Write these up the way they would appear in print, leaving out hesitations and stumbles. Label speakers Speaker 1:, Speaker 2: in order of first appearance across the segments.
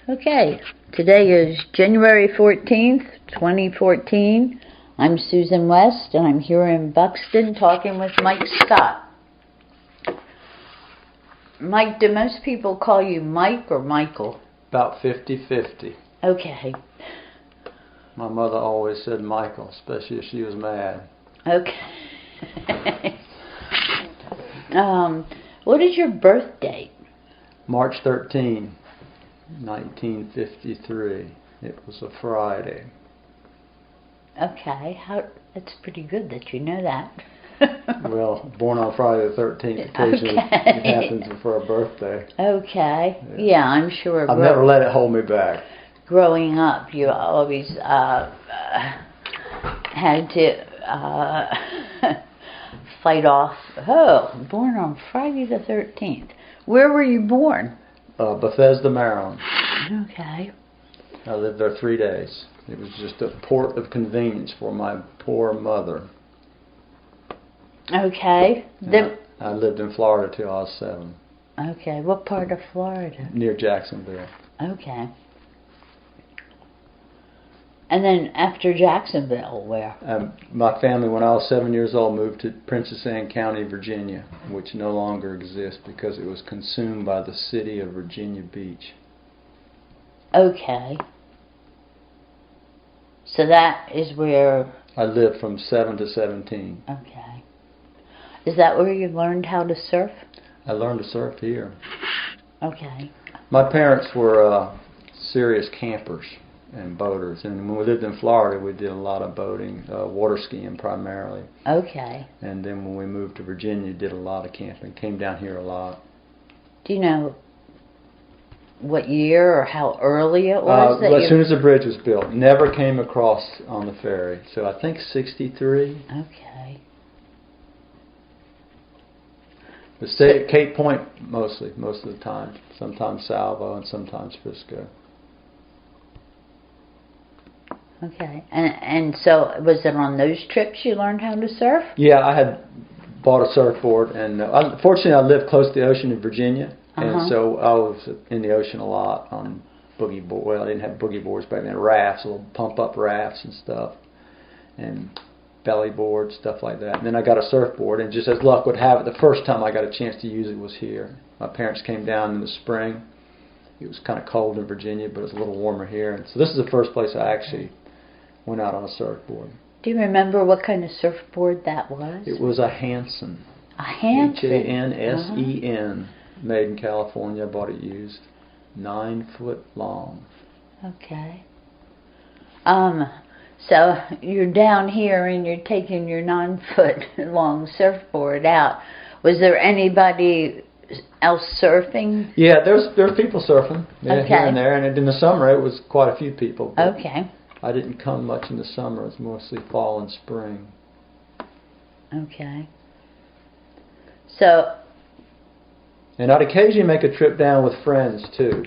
Speaker 1: Okay, today is January 14th, 2014. I'm Susan West, and I'm here in Buxton talking with Mike Scott. Mike, do most people call you Mike or Michael?
Speaker 2: About 50-50.
Speaker 1: Okay.
Speaker 2: My mother always said Michael, especially if she was mad.
Speaker 1: Okay. What is your birth date?
Speaker 2: March 13, 1953. It was a Friday.
Speaker 1: Okay, that's pretty good that you know that.
Speaker 2: Well, born on Friday the 13th, occasionally
Speaker 1: Okay.
Speaker 2: it happens for a birthday.
Speaker 1: Okay, yeah, I'm sure.
Speaker 2: I've never let it hold me back.
Speaker 1: Growing up, you always had to fight off, born on Friday the 13th. Where were you born?
Speaker 2: Bethesda, Maryland.
Speaker 1: Okay.
Speaker 2: I lived there 3 days. It was just a port of convenience for my poor mother.
Speaker 1: Okay.
Speaker 2: I lived in Florida till I was 7.
Speaker 1: Okay. What part of Florida?
Speaker 2: Near Jacksonville.
Speaker 1: Okay. And then after Jacksonville, where?
Speaker 2: My family, when I was 7 years old, moved to Princess Anne County, Virginia, which no longer exists because it was consumed by the city of Virginia Beach.
Speaker 1: Okay. So that is where...
Speaker 2: I lived from 7 to 17.
Speaker 1: Okay. Is that where you learned how to surf?
Speaker 2: I learned to surf here.
Speaker 1: Okay.
Speaker 2: My parents were serious campers and boaters, and when we lived in Florida, we did a lot of boating, water skiing primarily.
Speaker 1: Okay.
Speaker 2: And then when we moved to Virginia, did a lot of camping. Came down here a lot.
Speaker 1: Do you know what year or how early it was?
Speaker 2: As soon as the bridge was built. Never came across on the ferry. So I think 63.
Speaker 1: Okay.
Speaker 2: But stay at Cape Point most of the time. Sometimes Salvo and sometimes Frisco.
Speaker 1: Okay. And so was it on those trips you learned how to surf?
Speaker 2: Yeah, I had bought a surfboard, and fortunately I lived close to the ocean in Virginia, and so I was in the ocean a lot on boogie board. Well, I didn't have boogie boards back then. Rafts, little pump-up rafts and stuff, and belly boards, stuff like that. And then I got a surfboard, and just as luck would have it, the first time I got a chance to use it was here. My parents came down in the spring. It was kind of cold in Virginia, but it was a little warmer here, and so this is the first place I actually went out on a surfboard.
Speaker 1: Do you remember what kind of surfboard that was?
Speaker 2: It was a Hansen.
Speaker 1: A Hansen?
Speaker 2: Hansen, made in California. I bought it used. 9 foot long.
Speaker 1: Okay. So you're down here and you're taking your 9 foot long surfboard out. Was there anybody else surfing?
Speaker 2: Yeah, there were people surfing here and there, and in the summer it was quite a few people.
Speaker 1: Okay.
Speaker 2: I didn't come much in the summer. It was mostly fall and spring.
Speaker 1: Okay. So.
Speaker 2: And I'd occasionally make a trip down with friends too.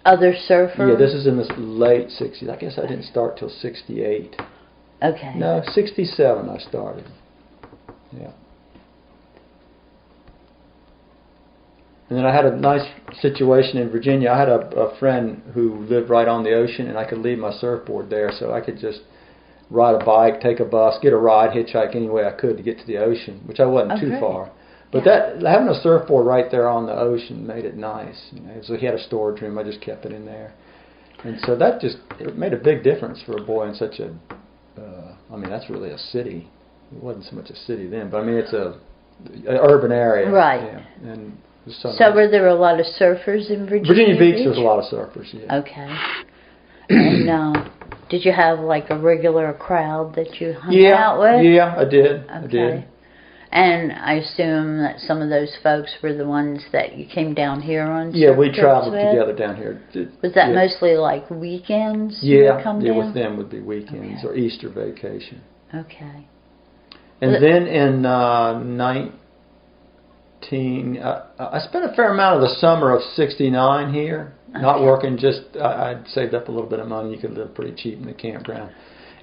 Speaker 1: Other surfers?
Speaker 2: Yeah, this is in the late 60s. I guess I didn't start till 68.
Speaker 1: Okay.
Speaker 2: No, 67 I started. Yeah. And then I had a nice situation in Virginia. I had a friend who lived right on the ocean, and I could leave my surfboard there, so I could just ride a bike, take a bus, get a ride, hitchhike any way I could to get to the ocean, which I wasn't too far. But having a surfboard right there on the ocean made it nice. You know, so he had a storage room. I just kept it in there, and so it made a big difference for a boy in such a. I mean, that's really a city. It wasn't so much a city then, but I mean, it's an urban area.
Speaker 1: Right.
Speaker 2: Yeah, and
Speaker 1: so were there a lot of surfers in Virginia?
Speaker 2: Virginia Beach, there's a lot of surfers, yeah.
Speaker 1: Okay. And did you have like a regular crowd that you hung out with?
Speaker 2: Yeah, I did.
Speaker 1: Okay.
Speaker 2: I did.
Speaker 1: And I assume that some of those folks were the ones that you came down here on.
Speaker 2: Yeah, we traveled together down here.
Speaker 1: Was that mostly like weekends?
Speaker 2: Yeah,
Speaker 1: down?
Speaker 2: With them would be weekends or Easter vacation.
Speaker 1: Okay.
Speaker 2: And then in I spent a fair amount of the summer of '69 here, not working. I'd saved up a little bit of money. You could live pretty cheap in the campground.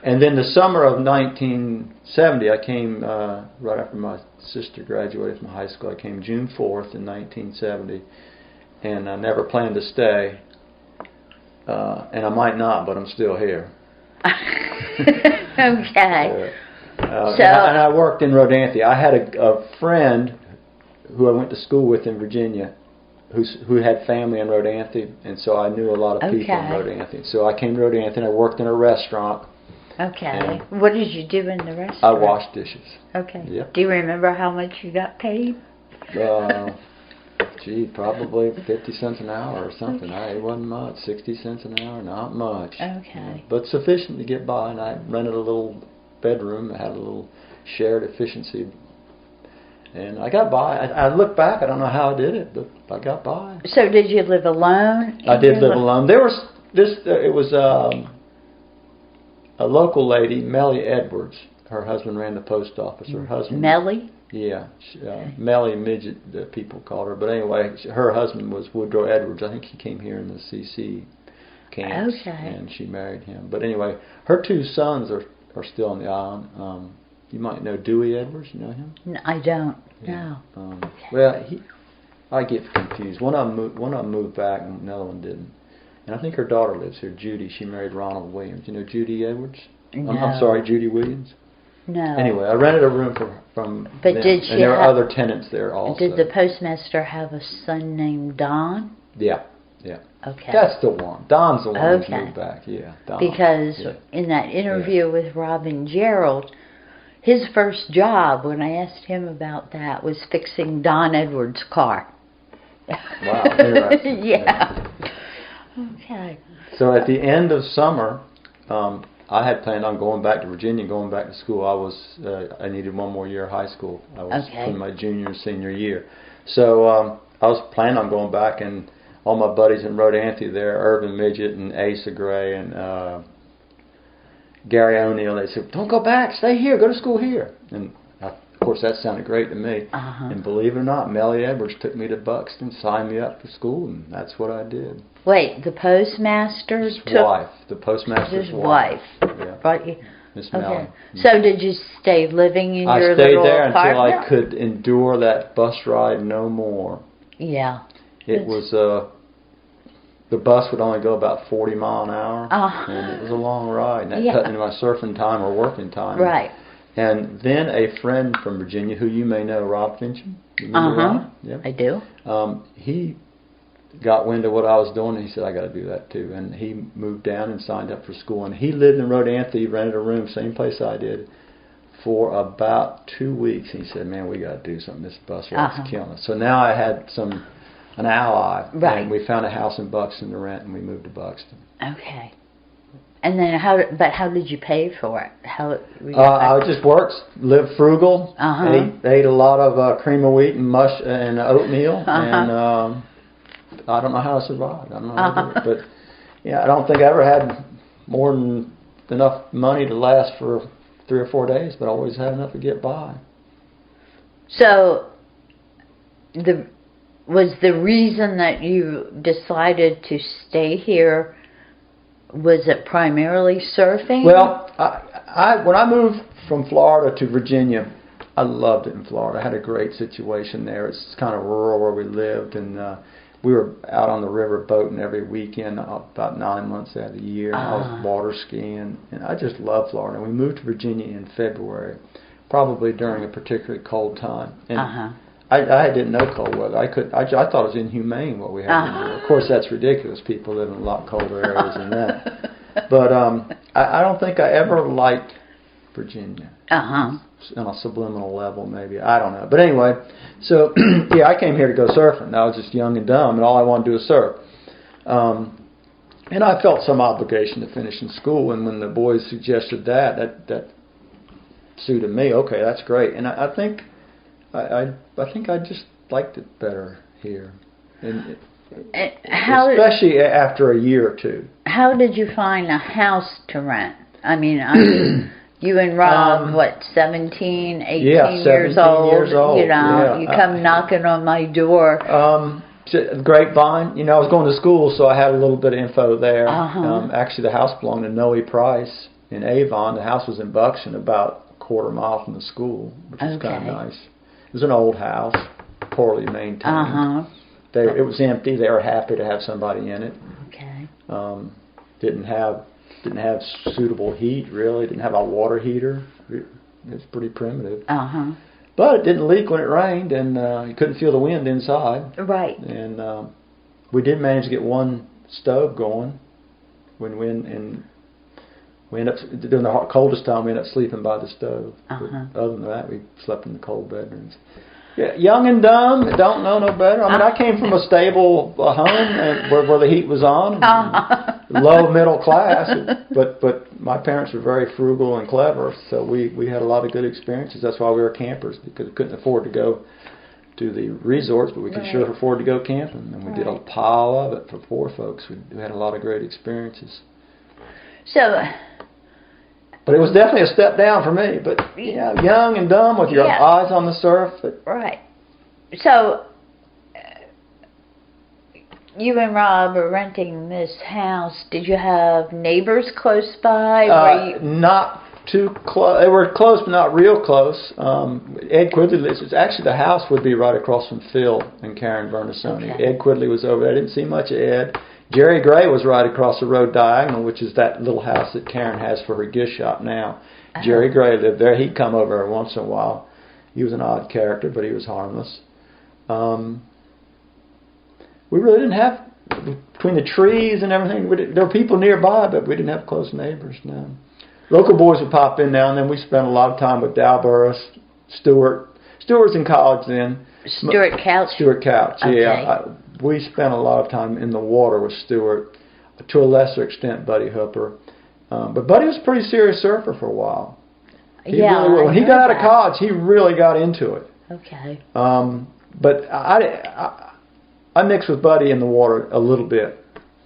Speaker 2: And then the summer of 1970, I came right after my sister graduated from high school. I came June 4th in 1970, and I never planned to stay. and I might not, but I'm still here.
Speaker 1: Okay.
Speaker 2: And I worked in Rodanthe. I had a friend who I went to school with in Virginia who had family in Rodanthe, and so I knew a lot of people in Rodanthe. So I came to Rodanthe and I worked in a restaurant.
Speaker 1: Okay. What did you do in the restaurant?
Speaker 2: I washed dishes.
Speaker 1: Okay.
Speaker 2: Yep.
Speaker 1: Do you remember how much you got paid?
Speaker 2: Probably 50 cents an hour or something.
Speaker 1: Okay.
Speaker 2: It wasn't much. 60 cents an hour, not much.
Speaker 1: Okay.
Speaker 2: But sufficient to get by, and I rented a little bedroom that had a little shared efficiency. And I got by. I look back, I don't know how I did it, but I got by.
Speaker 1: So did you live alone?
Speaker 2: I did live alone. There was it was a local lady, Mellie Edwards. Her husband ran the post office. Her husband.
Speaker 1: Mellie?
Speaker 2: Yeah, Mellie Midget, people called her. But anyway, her husband was Woodrow Edwards. I think he came here in the CC camps, and she married him. But anyway, her two sons are still on the island. You might know Dewey Edwards. You know him?
Speaker 1: No, I don't.
Speaker 2: Yeah.
Speaker 1: No.
Speaker 2: Well, I get confused. One of them moved back, and another one didn't. And I think her daughter lives here, Judy. She married Ronald Williams. You know Judy Edwards?
Speaker 1: No.
Speaker 2: I'm sorry, Judy Williams.
Speaker 1: No.
Speaker 2: Anyway, I rented a room from
Speaker 1: but
Speaker 2: them,
Speaker 1: did she
Speaker 2: and there were other tenants there also.
Speaker 1: Did the postmaster have a son named Don?
Speaker 2: Yeah.
Speaker 1: Okay.
Speaker 2: That's the one. Don's the one who moved back. Yeah, Don.
Speaker 1: Because in that interview with Robin Gerald, his first job, when I asked him about that, was fixing Don Edwards' car.
Speaker 2: Wow, interesting.
Speaker 1: Yeah. Okay.
Speaker 2: So at the end of summer, I had planned on going back to Virginia, going back to school. I needed one more year of high school. I was in my junior and senior year. So I was planning on going back, and all my buddies in Rodanthe there, Irvin Midget and Asa Gray and Gary O'Neill, they said, "Don't go back, stay here, go to school here." And of course that sounded great to me. And believe it or not, Mellie Edwards took me to Buxton, signed me up for school, and that's what I did.
Speaker 1: Wait, the postmaster's
Speaker 2: wife. The postmaster's wife. Yeah.
Speaker 1: Right.
Speaker 2: Miss Mellie.
Speaker 1: So did you stay living in your little
Speaker 2: apartment? I stayed there
Speaker 1: apartment?
Speaker 2: until I could endure that bus ride no more.
Speaker 1: Yeah.
Speaker 2: It was the bus would only go about 40 miles an hour, and it was a long ride. And that cut into my surfing time or working time.
Speaker 1: Right.
Speaker 2: And then a friend from Virginia, who you may know, Rob Fincham. You remember Rob? Yeah.
Speaker 1: I do.
Speaker 2: He got wind of what I was doing, and he said, "I got to do that too." And he moved down and signed up for school. And he lived in Rodanthe. He rented a room, same place I did, for about 2 weeks. And he said, "Man, we got to do something. This bus ride's killing us." So now I had an ally, and we found a house in Buxton to rent, and we moved to Buxton.
Speaker 1: Okay. And then how did you pay for it?
Speaker 2: I just worked, lived frugal, ate a lot of cream of wheat and mush and oatmeal, and I don't know how I survived. I don't know how I did it, but yeah, I don't think I ever had more than enough money to last for 3 or 4 days, but I always had enough to get by.
Speaker 1: So, was the reason that you decided to stay here, was it primarily surfing?
Speaker 2: Well, when I moved from Florida to Virginia, I loved it in Florida. I had a great situation there. It's kind of rural where we lived, and we were out on the river boating every weekend about 9 months out of the year. I was water skiing, and I just loved Florida. And we moved to Virginia in February, probably during a particularly cold time. And I didn't know cold weather. I thought it was inhumane what we had to do. Of course, that's ridiculous. People live in a lot colder areas than that. But I don't think I ever liked Virginia. On a subliminal level, maybe. I don't know. But anyway, so, yeah, I came here to go surfing. I was just young and dumb, and all I wanted to do was surf. And I felt some obligation to finish in school, and when the boys suggested that suited me. Okay, that's great. And I think I just liked it better here. And especially after a year or two. How
Speaker 1: did you find a house to rent? I mean, you and Rob, 17, 18 years old?
Speaker 2: Years old.
Speaker 1: You know, you come knocking on my door.
Speaker 2: Grapevine. You know, I was going to school, so I had a little bit of info there. Actually, the house belonged to Noe Price in Avon. The house was in Buxton, about a quarter mile from the school, which was kind of nice. It was an old house, poorly maintained. It was empty. They were happy to have somebody in it.
Speaker 1: Okay.
Speaker 2: Didn't have suitable heat, really. Didn't have a water heater. It was pretty primitive.
Speaker 1: Uh-huh.
Speaker 2: But it didn't leak when it rained, and you couldn't feel the wind inside.
Speaker 1: Right.
Speaker 2: And we did manage to get one stove going and we ended up, during the coldest time, we ended up sleeping by the stove.
Speaker 1: Uh-huh.
Speaker 2: But other than that, we slept in the cold bedrooms. Yeah, young and dumb, don't know no better. I mean, I came from a stable home where the heat was on, low middle class, but my parents were very frugal and clever, so we had a lot of good experiences. That's why we were campers, because we couldn't afford to go to the resorts, but we could sure afford to go camping, and we did a pile of it for poor folks. We had a lot of great experiences.
Speaker 1: So...
Speaker 2: But it was definitely a step down for me. But young and dumb with your eyes on the surf.
Speaker 1: Right. So you and Rob are renting this house. Did you have neighbors close by?
Speaker 2: Not too close. They were close, but not real close. Ed Quigley lives. Actually, the house would be right across from Phil and Karen Bernasoni. Okay. Ed Quigley was over there. I didn't see much of Ed. Jerry Gray was right across the road diagonal, which is that little house that Karen has for her gift shop now. Uh-huh. Jerry Gray lived there. He'd come over every once in a while. He was an odd character, but he was harmless. We really didn't have, between the trees and everything, there were people nearby, but we didn't have close neighbors, no. Local boys would pop in now and then. We spent a lot of time with Dal Burris, Stewart. Stewart was in college then.
Speaker 1: Stuart Couch?
Speaker 2: Stuart Couch, yeah. Okay. We spent a lot of time in the water with Stewart, to a lesser extent Buddy Hooper. But Buddy was a pretty serious surfer for a while. When he got out of college, he really got into it.
Speaker 1: Okay.
Speaker 2: But I mixed with Buddy in the water a little bit.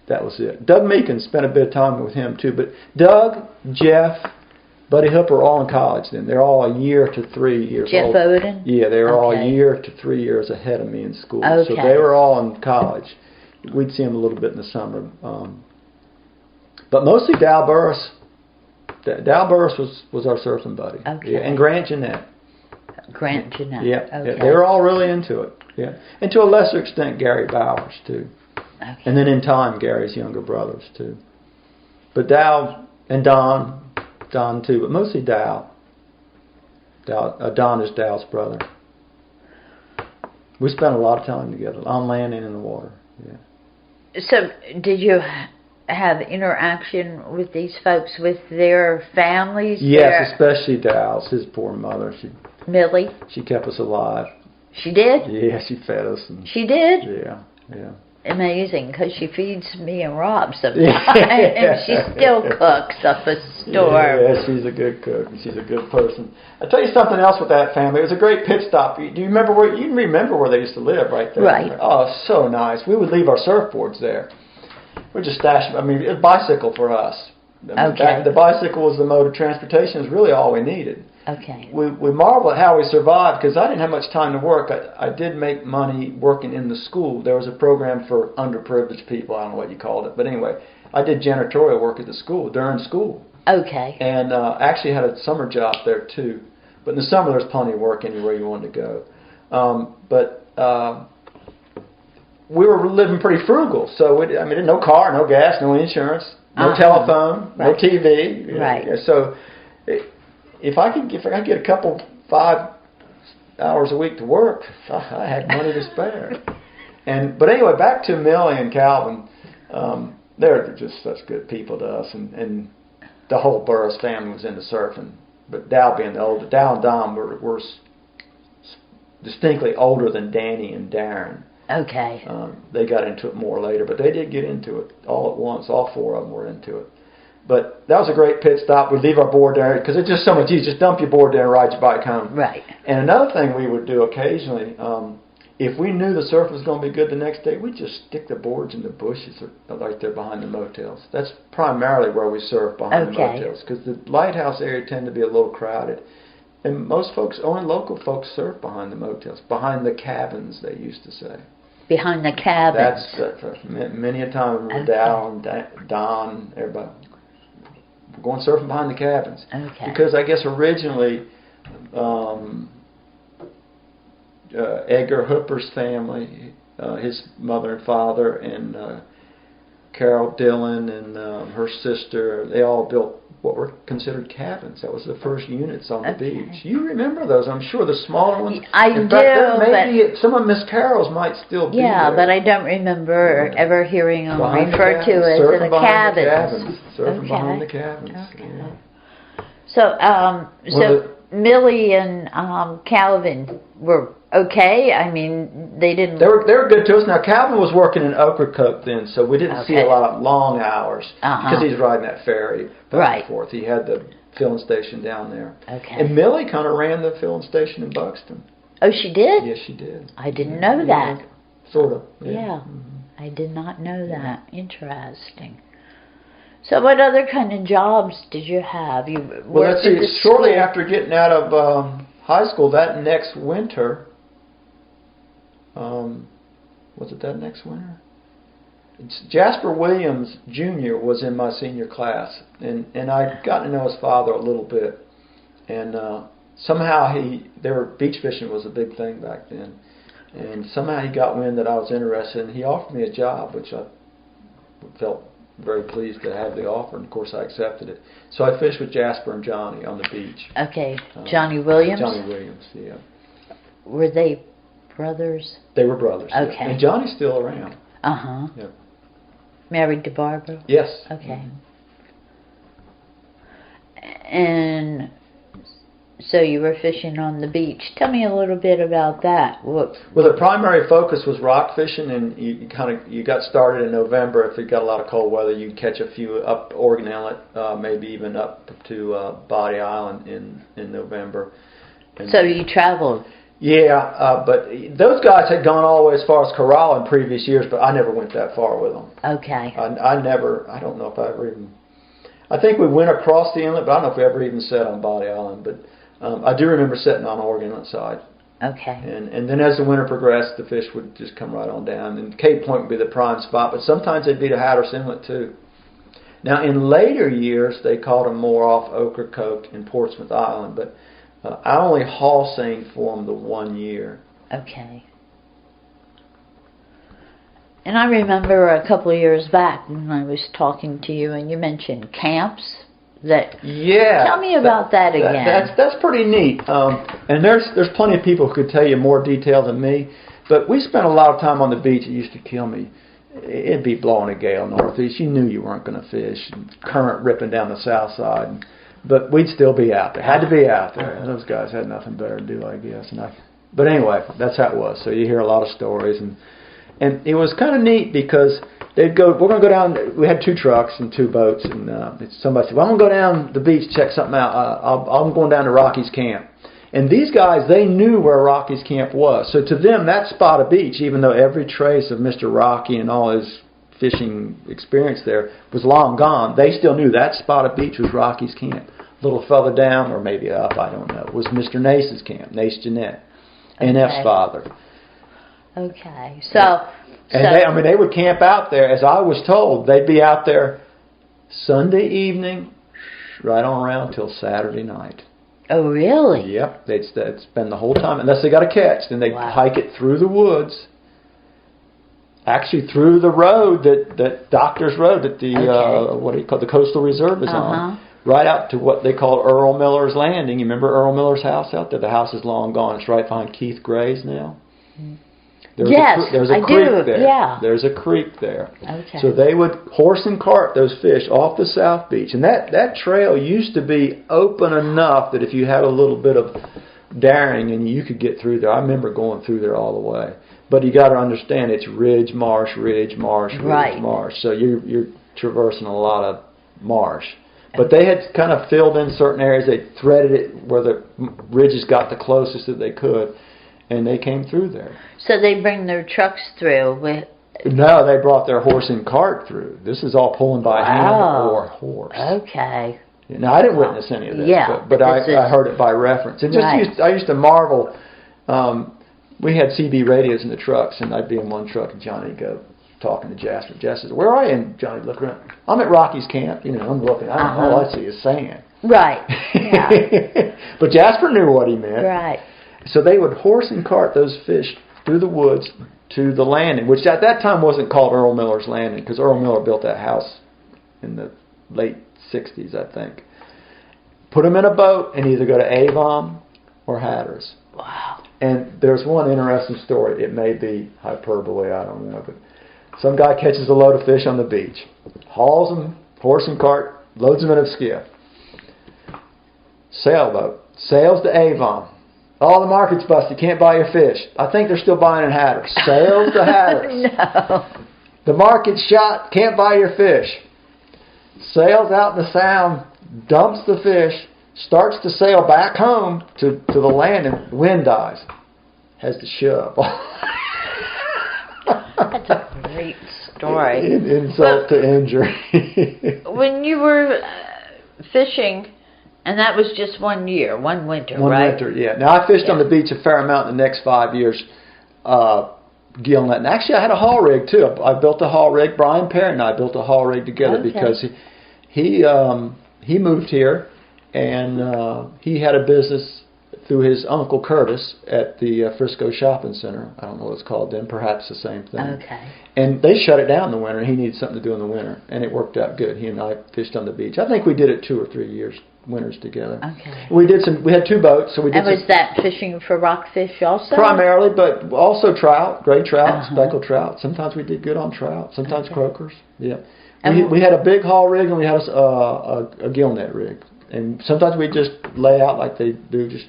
Speaker 2: That was it. Doug Meekins spent a bit of time with him too. But Doug, Jeff, Buddy Hooper were all in college then. They're all a year to 3 years old.
Speaker 1: Jeff Oden?
Speaker 2: Yeah, they were all a year to 3 years ahead of me in school.
Speaker 1: Okay.
Speaker 2: So they were all in college. We'd see them a little bit in the summer. But mostly Dal Burris. Dal Burris was our surfing buddy.
Speaker 1: Okay.
Speaker 2: Yeah, and Grant Jeanette.
Speaker 1: Grant Jeanette.
Speaker 2: Yeah,
Speaker 1: okay.
Speaker 2: Yeah, they were all really into it. Yeah, and to a lesser extent Gary Bowers too.
Speaker 1: Okay.
Speaker 2: And then in time Gary's younger brothers too. But Dal and Don too, but mostly Dal. Don is Dal's brother. We spent a lot of time together, on land and in the water. Yeah.
Speaker 1: So, did you have interaction with these folks, with their families?
Speaker 2: Yes, especially Dal's. His poor mother.
Speaker 1: Millie?
Speaker 2: She kept us alive.
Speaker 1: She did?
Speaker 2: Yeah, she fed us.
Speaker 1: She did?
Speaker 2: Yeah.
Speaker 1: Amazing, because she feeds me and Rob sometimes, and she still cooks up a storm.
Speaker 2: Yeah, she's a good cook, and she's a good person. I'll tell you something else with that family. It was a great pit stop. Do you remember where they used to live right there?
Speaker 1: Right.
Speaker 2: Oh, so nice. We would leave our surfboards there. We'd just stash them. I mean, a bicycle for us.
Speaker 1: Okay.
Speaker 2: The bicycle was the mode of transportation. It was really all we needed.
Speaker 1: Okay.
Speaker 2: We marvel at how we survived, because I didn't have much time to work. I did make money working in the school. There was a program for underprivileged people. I don't know what you called it. But anyway, I did janitorial work at the school, during school.
Speaker 1: Okay.
Speaker 2: And actually had a summer job there too. But in the summer there's plenty of work anywhere you wanted to go. But we were living pretty frugal. So, no car, no gas, no insurance, no telephone, no TV.
Speaker 1: Right.
Speaker 2: So if I could get a 5 hours a week to work, I had money to spare. But anyway, back to Millie and Calvin. They're just such good people to us, and the whole Burris family was into surfing. But Dal being the older, Dal and Don were distinctly older than Danny and Darren.
Speaker 1: Okay.
Speaker 2: They got into it more later, but they did get into it all at once. All four of them were into it. But that was a great pit stop. We'd leave our board there, because it's just so much easier. Just dump your board there and ride your bike home.
Speaker 1: Right.
Speaker 2: And another thing we would do occasionally, if we knew the surf was going to be good the next day, we'd just stick the boards in the bushes right there behind the motels. That's primarily where we surf, behind the motels, because the lighthouse area tend to be a little crowded. And most folks, only local folks, surf behind the motels, behind the cabins, they used to say.
Speaker 1: Behind the cabins.
Speaker 2: That's many a time with Dal and Don, everybody. We're going surfing behind the cabins.
Speaker 1: Okay.
Speaker 2: Because I guess originally Edgar Hooper's family, his mother and father, and Carol Dillon and her sister, they all built what were considered cabins. That was the first units on the beach. You remember those, I'm sure, the smaller ones.
Speaker 1: I
Speaker 2: In
Speaker 1: do,
Speaker 2: fact, maybe
Speaker 1: but
Speaker 2: some of Miss Carol's might still be
Speaker 1: yeah,
Speaker 2: there.
Speaker 1: but I don't remember ever hearing them
Speaker 2: Behind the
Speaker 1: referred to
Speaker 2: cabins,
Speaker 1: as
Speaker 2: surfing
Speaker 1: the
Speaker 2: behind the
Speaker 1: cabins.
Speaker 2: cabins. Surfing behind the cabins.
Speaker 1: Okay.
Speaker 2: Yeah.
Speaker 1: So Millie and Calvin were okay. I mean, they didn't.
Speaker 2: They were good to us. Now Calvin was working in Ocracoke then, so we didn't see a lot of long hours because he's riding that ferry back and forth. He had the filling station down there.
Speaker 1: Okay.
Speaker 2: And Millie kind of ran the filling station in Buxton.
Speaker 1: Oh, she did?
Speaker 2: Yes, she did.
Speaker 1: I didn't know that.
Speaker 2: Sort of.
Speaker 1: Yeah. I did not know that. Interesting. So what other kind of jobs did you have? You
Speaker 2: well, let's
Speaker 1: worked at
Speaker 2: see.
Speaker 1: the
Speaker 2: Shortly
Speaker 1: school.
Speaker 2: after getting out of high school, that next winter, was it that next winter? Jasper Williams Jr. was in my senior class, and I'd gotten to know his father a little bit, and somehow beach fishing was a big thing back then, and somehow he got wind that I was interested, and he offered me a job, which I felt very pleased to have the offer, and of course I accepted it. So I fished with Jasper and Johnny on the beach.
Speaker 1: Okay, Johnny Williams?
Speaker 2: Johnny Williams, yeah.
Speaker 1: Were they brothers?
Speaker 2: They were brothers.
Speaker 1: Okay.
Speaker 2: Yeah. And Johnny's still around.
Speaker 1: Uh-huh.
Speaker 2: Yep.
Speaker 1: Married to Barbara?
Speaker 2: Yes.
Speaker 1: Okay. And so you were fishing on the beach. Tell me a little bit about that.
Speaker 2: Well, the primary focus was rock fishing, and you got started in November. If it got a lot of cold weather, you'd catch a few up Oregon Inlet, maybe even up to Body Island in November. And
Speaker 1: so you traveled?
Speaker 2: Yeah, but those guys had gone all the way as far as Corral in previous years, but I never went that far with them.
Speaker 1: Okay.
Speaker 2: I don't know if I ever even, I think we went across the inlet, but I don't know if we ever even sat on Body Island, but I do remember sitting on Oregon Inlet side.
Speaker 1: Okay.
Speaker 2: And then as the winter progressed, the fish would just come right on down, and Cape Point would be the prime spot, but sometimes they'd be to Hatteras Inlet too. Now in later years, they caught them more off Ocracoke and Portsmouth Island, but I only haul seine for them the 1 year.
Speaker 1: Okay. And I remember a couple of years back when I was talking to you and you mentioned camps. Tell me about that again.
Speaker 2: That's pretty neat. And there's plenty of people who could tell you more detail than me. But we spent a lot of time on the beach. It used to kill me. It'd be blowing a gale northeast. You knew you weren't going to fish. Current ripping down the south side. But we'd still be out there. Had to be out there. Those guys had nothing better to do, I guess. But anyway, that's how it was. So you hear a lot of stories, and it was kind of neat because they'd go. We're going to go down. We had 2 trucks and 2 boats, and somebody said, "Well, I'm going to go down the beach, check something out. I'm going down to Rocky's camp." And these guys, they knew where Rocky's camp was. So to them, that spot of beach, even though every trace of Mr. Rocky and all his fishing experience there was long gone, they still knew that spot of beach was Rocky's camp. A little further down, or maybe up, I don't know, was Mr. Nace's camp, Nace Jeanette, NF's father.
Speaker 1: Okay.
Speaker 2: They would camp out there, as I was told. They'd be out there Sunday evening, right on around till Saturday night.
Speaker 1: Oh, really?
Speaker 2: Yep. They'd spend the whole time, unless they got a catch, then they'd hike it through the woods. Actually, through the road that Doctor's Road that the Coastal Reserve is on. Right out to what they call Earl Miller's Landing. You remember Earl Miller's house out there? The house is long gone. It's right behind Keith Gray's now. There's a creek there.
Speaker 1: Yeah.
Speaker 2: There's a creek there.
Speaker 1: Okay.
Speaker 2: So they would horse and cart those fish off the South Beach. And that trail used to be open enough that if you had a little bit of daring and you could get through there. I remember going through there all the way. But you got to understand it's ridge, marsh, ridge, marsh, ridge, marsh. So you're traversing a lot of marsh. But they had kind of filled in certain areas. They threaded it where the ridges got the closest that they could, and they came through there.
Speaker 1: So they bring their trucks through with...
Speaker 2: No, they brought their horse and cart through. This is all pulling by hand or horse.
Speaker 1: Okay.
Speaker 2: Now, I didn't witness any of this, but I heard it by reference. I used to marvel. We had CB radios in the trucks, and I'd be in one truck, and Johnny would go talking to Jasper. Jasper says, "Where are you?" And Johnny looked around. "I'm at Rocky's camp." I'm looking. I don't know. All I see is sand.
Speaker 1: Right. Yeah.
Speaker 2: But Jasper knew what he meant.
Speaker 1: Right.
Speaker 2: So they would horse and cart those fish through the woods to the landing, which at that time wasn't called Earl Miller's Landing, because Earl Miller built that house in the late 60s, I think. Put them in a boat and either go to Avon or Hatteras.
Speaker 1: Wow.
Speaker 2: And there's one interesting story. It may be hyperbole, I don't know, but some guy catches a load of fish on the beach, hauls them, horse and cart, loads them in a skiff. Sailboat, sails to Avon. Oh, the market's busted, can't buy your fish. I think they're still buying in Hatteras. Sails to Hatteras.
Speaker 1: No.
Speaker 2: The market's shot, can't buy your fish. Sails out in the Sound, dumps the fish, starts to sail back home to the land, and the wind dies. Has to shove.
Speaker 1: That's a great story.
Speaker 2: Insult to injury.
Speaker 1: When you were fishing, and that was just 1 year, one winter,
Speaker 2: One
Speaker 1: right?
Speaker 2: winter, yeah. Now, I fished on the beach a fair amount in the next 5 years, gill net. And actually, I had a haul rig, too. I built a haul rig. Brian Perry and I built a haul rig together because he moved here, and he had a business through his uncle Curtis at the Frisco Shopping Center. I don't know what it's called then, perhaps the same thing.
Speaker 1: Okay.
Speaker 2: And they shut it down in the winter. He needed something to do in the winter, and it worked out good. He and I fished on the beach. I think we did it 2 or 3 years, winters together.
Speaker 1: Okay.
Speaker 2: We had 2 boats, so we did.
Speaker 1: And was that fishing for rockfish also?
Speaker 2: Primarily, but also trout, gray trout, speckled trout. Sometimes we did good on trout. Sometimes croakers. Yeah. We had a big haul rig, and we had a gill net rig. And sometimes we just lay out like they do, just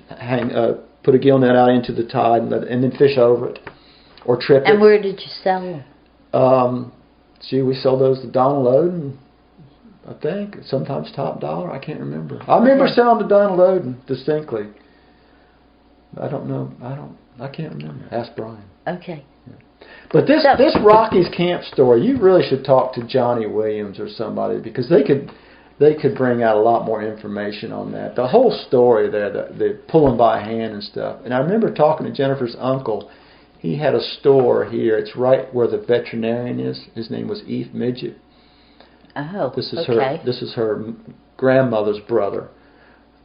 Speaker 2: put a gill net out into the tide and then fish over it or trip it.
Speaker 1: And where did you sell them?
Speaker 2: We sold those to Donald Oden, I think. Sometimes Top Dollar. I can't remember. I remember selling to Donald Oden distinctly. I don't know. I can't remember. Ask Brian.
Speaker 1: Okay.
Speaker 2: Yeah. But this Rockies camp story, you really should talk to Johnny Williams or somebody, because they could bring out a lot more information on that. The whole story there, the pulling by hand and stuff. And I remember talking to Jennifer's uncle. He had a store here. It's right where the veterinarian is. His name was Eve Midget.
Speaker 1: Oh,
Speaker 2: This is her grandmother's brother.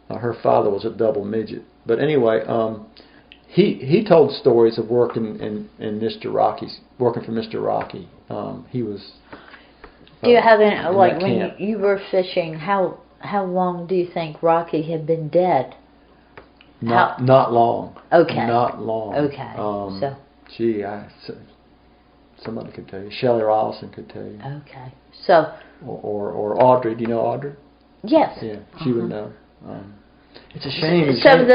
Speaker 2: Her father was a double midget. But anyway, he told stories of working in Mr. Rocky's, working for Mr. Rocky. He was.
Speaker 1: Do you have any, like when
Speaker 2: camp.
Speaker 1: you were fishing? How long do you think Rocky had been dead?
Speaker 2: Not long.
Speaker 1: Okay.
Speaker 2: Not long.
Speaker 1: Okay.
Speaker 2: Somebody could tell you. Shelley Rolison could tell you.
Speaker 1: Okay. So.
Speaker 2: Or Audrey. Do you know Audrey?
Speaker 1: Yes.
Speaker 2: Yeah, she would know. It's a shame.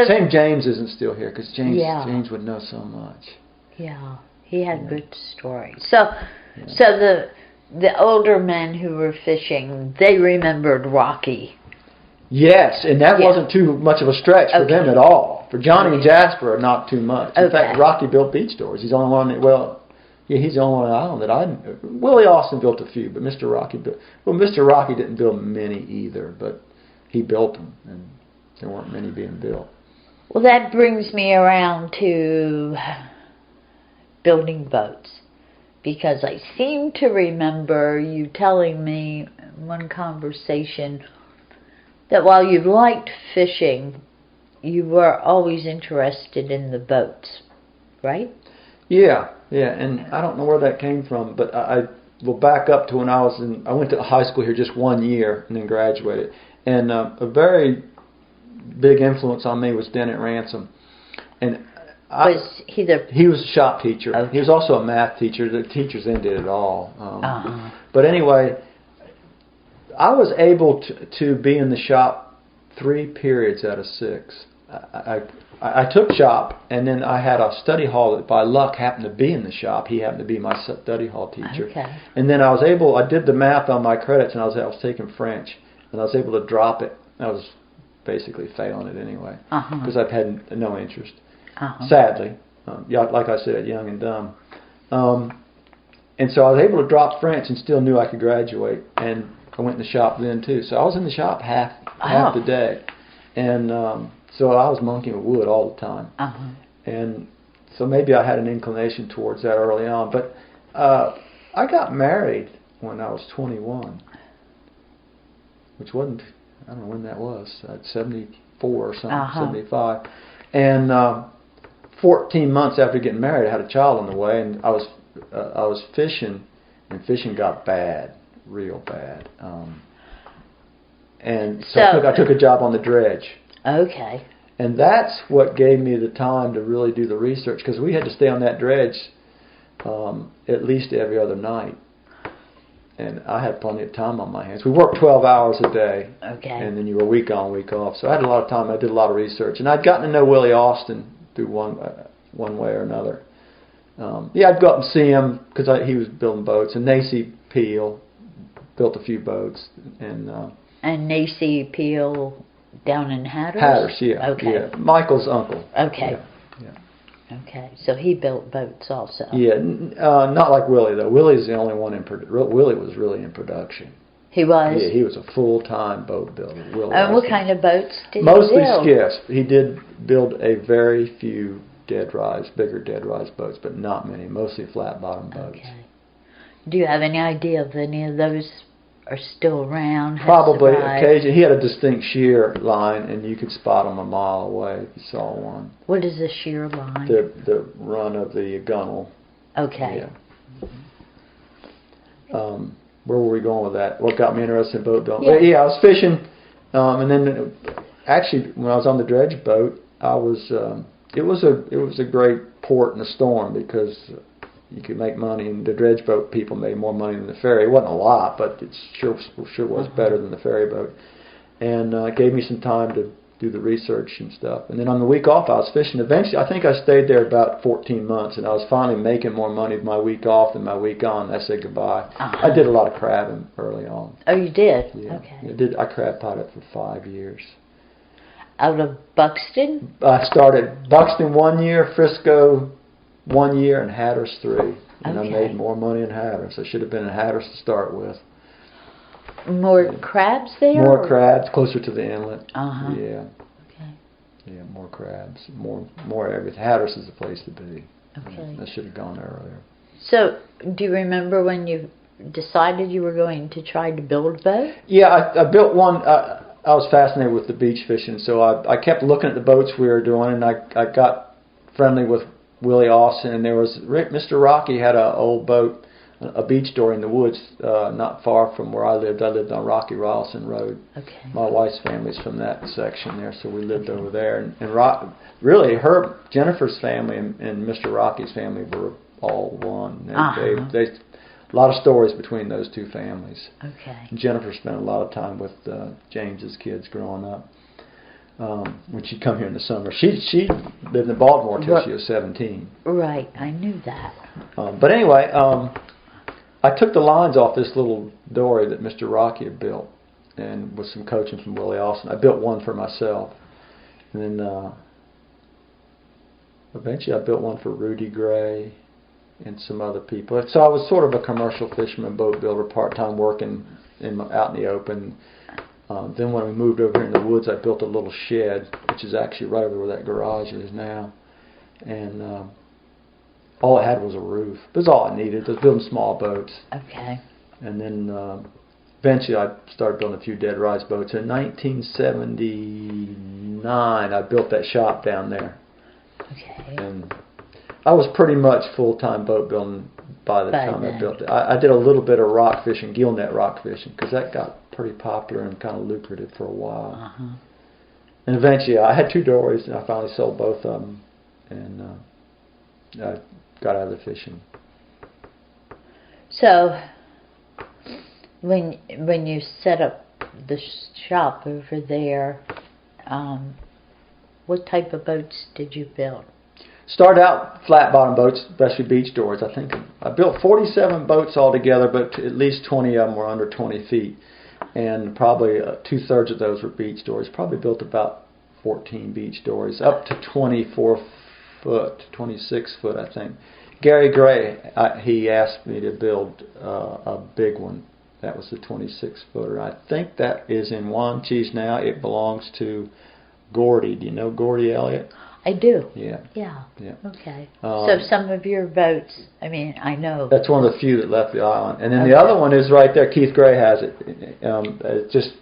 Speaker 2: Shame James isn't still here, because James would know so much.
Speaker 1: Yeah, he had good stories. So the older men who were fishing, they remembered Rocky. Yes,
Speaker 2: and that wasn't too much of a stretch for them at all. For Johnny and Jasper, not too much. In fact, Rocky built beach stores. He's the only one. He's the only one on the island that I knew. Willie Austin built a few, but Mr. Rocky built. Well, Mr. Rocky didn't build many either, but he built them, and there weren't many being built.
Speaker 1: Well, that brings me around to building boats, because I seem to remember you telling me in one conversation that while you liked fishing, you were always interested in the boats, right? Yeah,
Speaker 2: and I don't know where that came from, but I will back up to when I went to high school here just 1 year and then graduated. And a very big influence on me was Dennett Ransom. And he was a shop teacher. Okay. He was also a math teacher. The teachers then did it all. But anyway, I was able to be in the shop 3 periods out of 6. I took shop, and then I had a study hall that by luck happened to be in the shop. He happened to be my study hall teacher. Okay. And then I did the math on my credits, and I was taking French, and I was able to drop it. I was basically failing it anyway, because I've had no interest. Sadly, like I said, young and dumb. And so I was able to drop French and still knew I could graduate. And I went in the shop then too. So I was in the shop half the day. And so I was monkeying with wood all the time. And so maybe I had an inclination towards that early on. But I got married when I was 21, which wasn't, I don't know when that was, 74 or something, 75. And 14 months after getting married, I had a child on the way, and I was fishing, and fishing got bad, real bad. And so I took a job on the dredge.
Speaker 1: Okay.
Speaker 2: And that's what gave me the time to really do the research, because we had to stay on that dredge at least every other night. And I had plenty of time on my hands. We worked 12 hours a day.
Speaker 1: Okay.
Speaker 2: And then you were week on, week off. So I had a lot of time. I did a lot of research. And I'd gotten to know Willie Austin through one way or another. I'd go up and see him because he was building boats. And Nacy Peel built a few boats. And
Speaker 1: Nacy Peel down in Hatteras?
Speaker 2: Hatteras, yeah.
Speaker 1: Okay.
Speaker 2: Yeah. Michael's uncle.
Speaker 1: Okay.
Speaker 2: Yeah.
Speaker 1: Okay, so he built boats also.
Speaker 2: Yeah, not like Willie though. Willie's the only one Willie was really in production.
Speaker 1: He was?
Speaker 2: Yeah, he was a full-time boat builder.
Speaker 1: And what kind of boats did
Speaker 2: Mostly
Speaker 1: he build?
Speaker 2: skiffs. He did build a very few bigger dead rise boats, but not many. Mostly flat-bottom boats.
Speaker 1: Okay. Do you have any idea if any of those are still around?
Speaker 2: Probably. Occasionally. He had a distinct shear line, and you could spot them a mile away if you saw one.
Speaker 1: What is a shear line?
Speaker 2: The run of the gunnel.
Speaker 1: Okay.
Speaker 2: Yeah. Where were we going with that? What got me interested in boat building?
Speaker 1: Yeah,
Speaker 2: I was fishing, and then actually when I was on the dredge boat, I was. It was a great port in a storm because you could make money, and the dredge boat people made more money than the ferry. It wasn't a lot, but it sure was better than the ferry boat, and it gave me some time to do the research and stuff. And then on the week off, I was fishing. Eventually, I think I stayed there about 14 months, and I was finally making more money my week off than my week on. I said goodbye. I did a lot of crabbing early on.
Speaker 1: Oh, you did?
Speaker 2: Yeah.
Speaker 1: Okay.
Speaker 2: I crab potted for 5 years.
Speaker 1: Out of Buxton?
Speaker 2: I started Buxton 1 year, Frisco 1 year, and Hatteras 3. And I made more money in Hatteras. I should have been in Hatteras to start with.
Speaker 1: More crabs there?
Speaker 2: More crabs, closer to the inlet.
Speaker 1: Uh-huh.
Speaker 2: Yeah.
Speaker 1: Okay.
Speaker 2: Yeah, more crabs. More everything. Hatteras is the place to be.
Speaker 1: Okay.
Speaker 2: I should have gone earlier.
Speaker 1: So, do you remember when you decided you were going to try to build a boat?
Speaker 2: Yeah, I built one. I was fascinated with the beach fishing, so I kept looking at the boats we were doing, and I got friendly with Willie Austin, and there was Mr. Rocky had an old boat, a beach dory in the woods, not far from where I lived. I lived on Rocky Ralston Road.
Speaker 1: Okay.
Speaker 2: My wife's family's from that section there, so we lived over there. And really, Jennifer's family and Mr. Rocky's family were all one. They a lot of stories between those two families.
Speaker 1: Okay.
Speaker 2: And Jennifer spent a lot of time with James's kids growing up. When she'd come here in the summer, she lived in Baltimore until she was 17.
Speaker 1: Right, I knew that.
Speaker 2: But anyway, I took the lines off this little dory that Mr. Rocky had built, and with some coaching from Willie Austin, I built one for myself, and then eventually I built one for Rudy Gray and some other people. So I was sort of a commercial fisherman, boat builder, part-time working out in the open. Then when we moved over here in the woods, I built a little shed, which is actually right over where that garage is now. And all it had was a roof. That's all I needed. I was building small boats.
Speaker 1: Okay.
Speaker 2: And then eventually I started building a few dead rise boats. In 1979, I built that shop down there.
Speaker 1: Okay.
Speaker 2: And I was pretty much full-time boat building by the time I built it. I did a little bit of rock fishing, gill net rock fishing, because that got pretty popular and kind of lucrative for a while.
Speaker 1: Uh-huh.
Speaker 2: And eventually I had two dories, and I finally sold both of them, and I got out of the fishing.
Speaker 1: So, when you set up the shop over there, what type of boats did you build?
Speaker 2: Started out flat bottom boats, especially beach dories. I think I built 47 boats altogether, but at least 20 of them were under 20 feet. And probably 2/3 of those were beach dories. Probably built about 14 beach dories, up to 24 foot, 26 foot, I think. Gary Gray, he asked me to build a big one. That was the 26-footer. I think that is in Wanchese now. It belongs to Gordy. Do you know Gordy Elliott?
Speaker 1: I do.
Speaker 2: Yeah.
Speaker 1: Yeah.
Speaker 2: Yeah.
Speaker 1: Okay. So some of your boats, I mean, I know.
Speaker 2: That's one of the few that left the island. And then the other one is right there. Keith Gray has it. It's just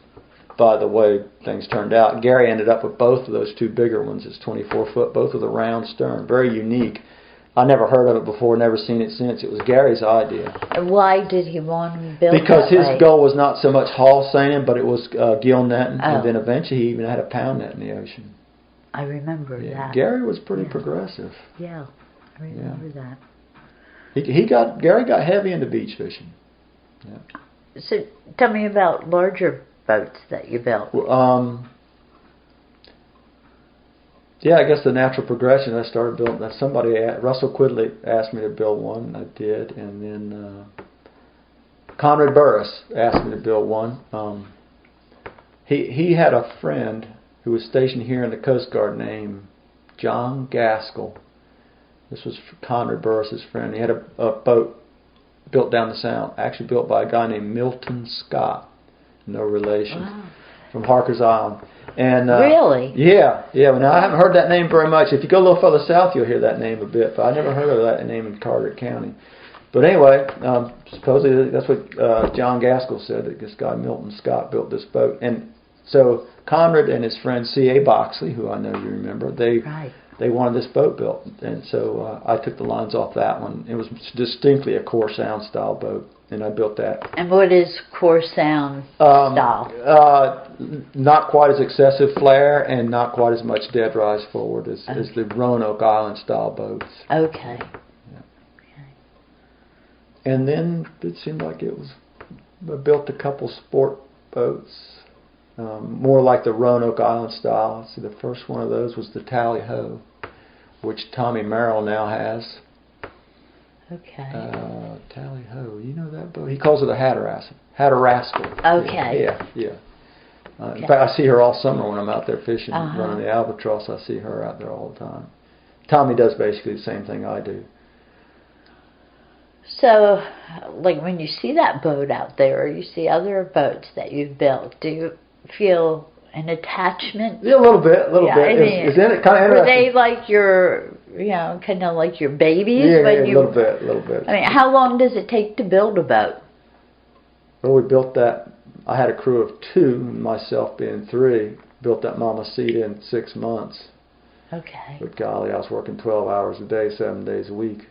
Speaker 2: by the way things turned out. Gary ended up with both of those two bigger ones. It's 24 foot, both with a round stern. Very unique. I never heard of it before, never seen it since. It was Gary's idea.
Speaker 1: And why did he want to build
Speaker 2: Because
Speaker 1: that
Speaker 2: his
Speaker 1: way?
Speaker 2: goal was not so much haul seining, but it was gill netting,
Speaker 1: Oh.
Speaker 2: and then eventually he even had a pound net in the ocean.
Speaker 1: I remember that.
Speaker 2: Gary was pretty progressive.
Speaker 1: Yeah, I remember that.
Speaker 2: Gary got heavy into beach fishing. Yeah.
Speaker 1: So tell me about larger boats that you built.
Speaker 2: Yeah, I guess the natural progression. I started building. Russell Quidley asked me to build one, and I did. And then Conrad Burris asked me to build one. He had a friend who was stationed here in the Coast Guard named John Gaskell. This was Conrad Burris's friend. He had a boat built down the Sound, actually built by a guy named Milton Scott, no relation, from Hatteras Island. And
Speaker 1: really?
Speaker 2: Yeah. Now I haven't heard that name very much. If you go a little further south, you'll hear that name a bit, but I never heard of that name in Carteret County. But anyway, supposedly that's what John Gaskell said, that this guy Milton Scott built this boat. And so Conrad and his friend C.A. Boxley, who I know you remember, they wanted this boat built. And so I took the lines off that one. It was distinctly a core sound style boat, and I built that.
Speaker 1: And what is core sound style?
Speaker 2: Not quite as excessive flare and not quite as much dead rise forward as the Roanoke Island style boats.
Speaker 1: Okay.
Speaker 2: Yeah. And then it seemed like I built a couple sport boats, more like the Roanoke Island style. So the first one of those was the Tally Ho, which Tommy Merrill now has.
Speaker 1: Okay.
Speaker 2: Tally Ho, you know that boat? He calls it a Hatterascal.
Speaker 1: Okay.
Speaker 2: Yeah. In fact, I see her all summer when I'm out there fishing, running the albatross. I see her out there all the time. Tommy does basically the same thing I do.
Speaker 1: So, like when you see that boat out there, or you see other boats that you've built, do you feel an attachment?
Speaker 2: Yeah, a little bit.
Speaker 1: I mean,
Speaker 2: Isn't it kind of interesting?
Speaker 1: Were they like your, kind of like your babies?
Speaker 2: Yeah, a little bit.
Speaker 1: I mean, how long does it take to build a boat?
Speaker 2: Well, we built that. I had a crew of 2, myself being 3. Built that Mamacita in 6 months.
Speaker 1: Okay.
Speaker 2: But golly, I was working 12 hours a day, 7 days a week.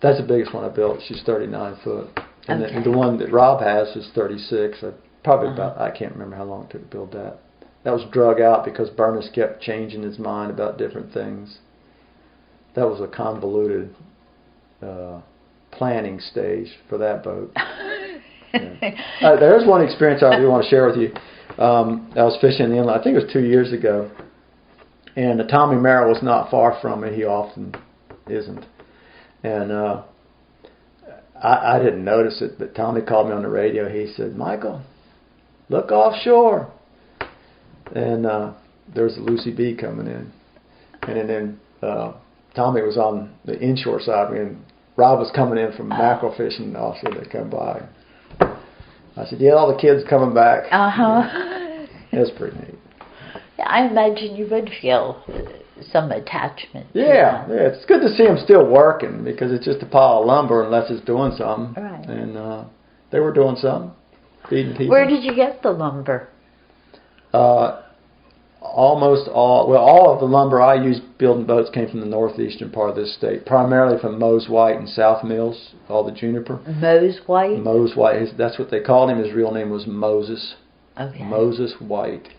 Speaker 2: That's the biggest one I built. She's 39 foot. And the one that Rob has is 36. I can't remember how long it took to build that. That was drug out because Burness kept changing his mind about different things. That was a convoluted planning stage for that boat. There's one experience I really want to share with you. I was fishing in the inlet, I think it was 2 years ago, and Tommy Merrill was not far from me. He often isn't. And I didn't notice it, but Tommy called me on the radio. He said, "Michael, look offshore." And there was a Lucy B coming in. And then Tommy was on the inshore side, and Rob was coming in from mackerel fishing, also they come by. I said, "Yeah, all the kids coming back." It was pretty neat.
Speaker 1: Yeah, I imagine you would feel some attachment.
Speaker 2: Yeah, it's good to see them still working, because it's just a pile of lumber unless it's doing something.
Speaker 1: Right.
Speaker 2: And they were doing something, feeding people.
Speaker 1: Where did you get the lumber?
Speaker 2: All of the lumber I used building boats came from the northeastern part of this state, primarily from Mose White and South Mills, all the juniper.
Speaker 1: Mose White?
Speaker 2: Mose White, that's what they called him. His real name was Moses.
Speaker 1: Okay.
Speaker 2: Moses White.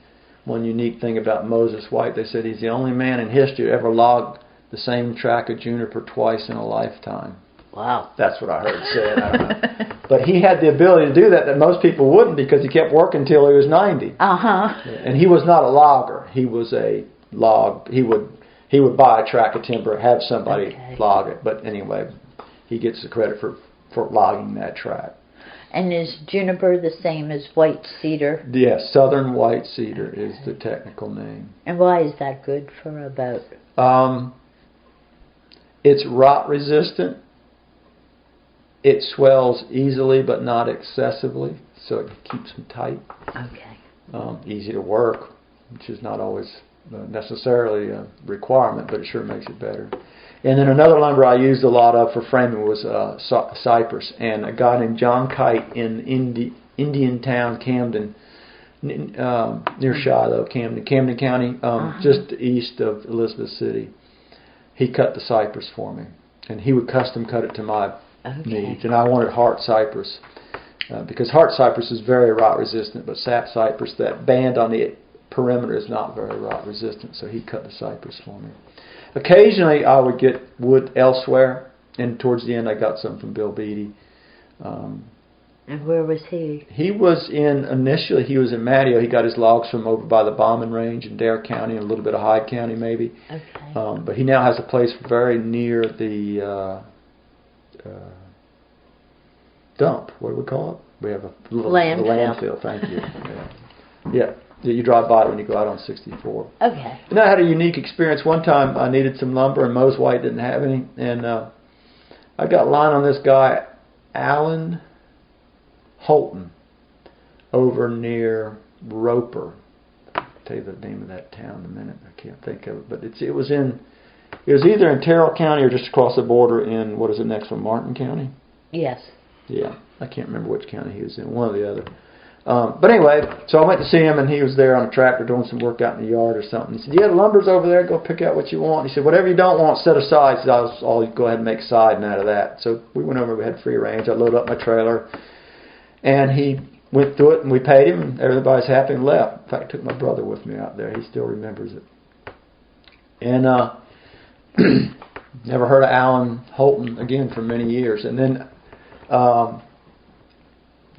Speaker 2: One unique thing about Moses White, they said he's the only man in history to ever log the same track of juniper twice in a lifetime.
Speaker 1: Wow.
Speaker 2: That's what I heard said. I don't know. But he had the ability to do that most people wouldn't, because he kept working till he was 90. And he was not a logger. He was a log. He would buy a track of timber, have somebody log it. But anyway, he gets the credit for logging that track.
Speaker 1: And is juniper the same as white cedar?
Speaker 2: Yes, southern white cedar is the technical name.
Speaker 1: And why is that good for a boat?
Speaker 2: It's rot resistant. It swells easily but not excessively, so it keeps them tight.
Speaker 1: Okay.
Speaker 2: Easy to work, which is not always necessarily a requirement, but it sure makes it better. And then another lumber I used a lot of for framing was cypress. And a guy named John Kite in Indian Town, Camden, near Shiloh, Camden County, just east of Elizabeth City. He cut the cypress for me, and he would custom cut it to my needs. And I wanted heart cypress because heart cypress is very rot resistant, but sap cypress, that band on the perimeter, is not very rot resistant. So he cut the cypress for me. Occasionally, I would get wood elsewhere, and towards the end, I got some from Bill Beatty.
Speaker 1: And where was he?
Speaker 2: He was initially he was in Matteo. He got his logs from over by the bombing range in Dare County and a little bit of Hyde County maybe.
Speaker 1: Okay.
Speaker 2: But he now has a place very near the dump. What do we call it? We have a little landfill. Thank you. Yeah. You drive by when you go out on 64.
Speaker 1: Okay.
Speaker 2: And I had a unique experience. One time I needed some lumber and Mose White didn't have any, and I got line on this guy, Alan Holton, over near Roper. I'll tell you the name of that town in a minute. I can't think of it, but it was either in Terrell County or just across the border in, what is it next one, Martin County?
Speaker 1: Yes.
Speaker 2: Yeah, I can't remember which county he was in, one or the other. But anyway, so I went to see him, and he was there on a tractor doing some work out in the yard or something. He said, "Yeah, the lumber's over there. Go pick out what you want." He said, "Whatever you don't want, set aside." He said, "I'll go ahead and make siding out of that." So we went over. We had free range. I loaded up my trailer, and he went through it, and we paid him, and everybody's happy and left. In fact, I took my brother with me out there. He still remembers it. And never heard of Alan Holton again for many years. And then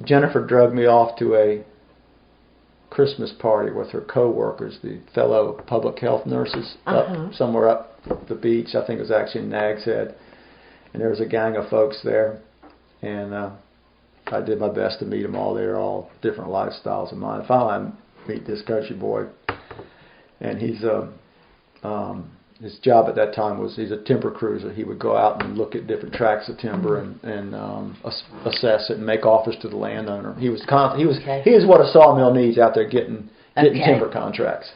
Speaker 2: Jennifer drugged me off to a Christmas party with her co-workers, the fellow public health nurses, up somewhere up the beach. I think it was actually in Nag's Head. And there was a gang of folks there. And I did my best to meet them all. They were all different lifestyles of mine. Finally, I meet this country boy. And he's his job at that time was he's a timber cruiser. He would go out and look at different tracts of timber and assess it and make offers to the landowner. He was what a sawmill needs out there getting timber contracts.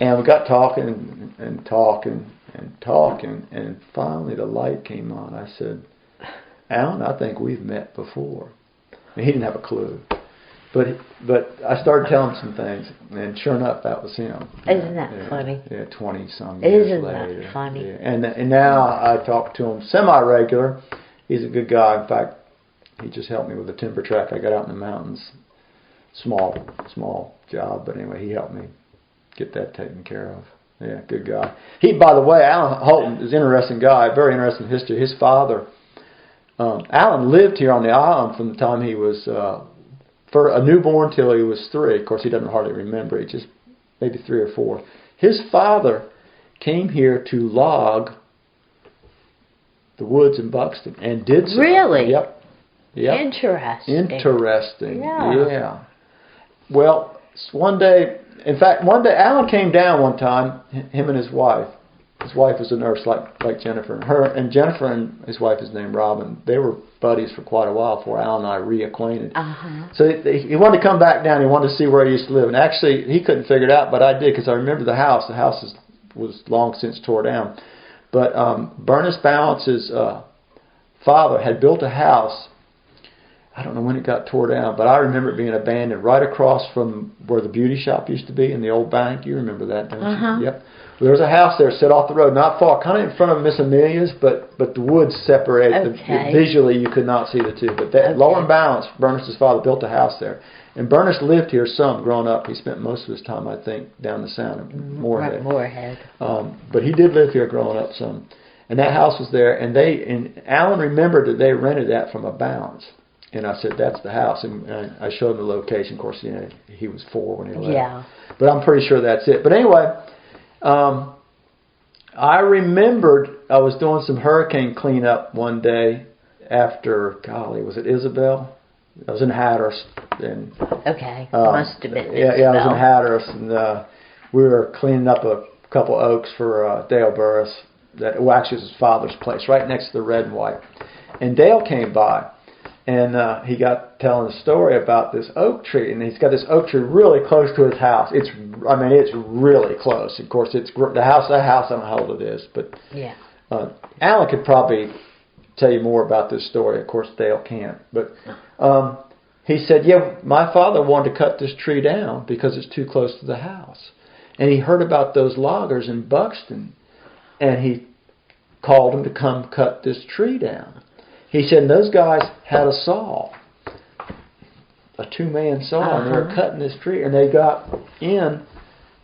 Speaker 2: And we got talking and talking, and finally the light came on. I said, "Alan, I think we've met before." And he didn't have a clue. But I started telling him some things, and sure enough, that was him.
Speaker 1: Isn't that funny?
Speaker 2: Yeah, 20-some years later.
Speaker 1: Isn't that funny?
Speaker 2: Yeah. And now I talk to him semi-regular. He's a good guy. In fact, he just helped me with a timber track I got out in the mountains. Small job, but anyway, he helped me get that taken care of. Yeah, good guy. He, by the way, Alan Holton is an interesting guy, very interesting history. His father, Alan lived here on the island from the time he was for a newborn till he was 3. Of course, he doesn't hardly remember. He just maybe 3 or 4. His father came here to log the woods in Buxton and did so.
Speaker 1: Really?
Speaker 2: Yep.
Speaker 1: Interesting.
Speaker 2: Yeah. Well, one day, Alan came down one time, him and his wife. His wife was a nurse like Jennifer. And Jennifer and his wife is named Robin. They were buddies for quite a while before Alan and I reacquainted. So he wanted to come back down. He wanted to see where he used to live. And actually, he couldn't figure it out, but I did because I remember the house. The house was long since tore down. But Bernice Balance's father had built a house. I don't know when it got tore down, but I remember it being abandoned right across from where the beauty shop used to be in the old bank. You remember that, don't you? Yep. There was a house there set off the road, not far, kind of in front of Miss Amelia's, but the woods separated. Visually, you could not see the two. But Lauren Balance, Bernice's father, built a house there. And Bernice lived here some growing up. He spent most of his time, I think, down the Sound in Moorhead. But he did live here growing up some. And that house was there. And Alan remembered that they rented that from a Balance. And I said, "That's the house." And I showed him the location. Of course, he was 4 when he left.
Speaker 1: Yeah.
Speaker 2: But I'm pretty sure that's it. But anyway, I remembered I was doing some hurricane cleanup one day after, golly, was it Isabel? I was in Hatteras. And,
Speaker 1: must have been
Speaker 2: Isabel. Yeah, I was in Hatteras, and we were cleaning up a couple oaks for Dale Burris. Actually, it was his father's place, right next to the red and white. And Dale came by. And he got telling a story about this oak tree, and he's got this oak tree really close to his house. It's really close. Of course, it's the house. I don't know how old it is, but Alan could probably tell you more about this story. Of course, Dale can't. But he said, yeah, my father wanted to cut this tree down because it's too close to the house. And he heard about those loggers in Buxton, and he called them to come cut this tree down. He said, and those guys had a saw, a 2-man saw, and they were cutting this tree, and they got in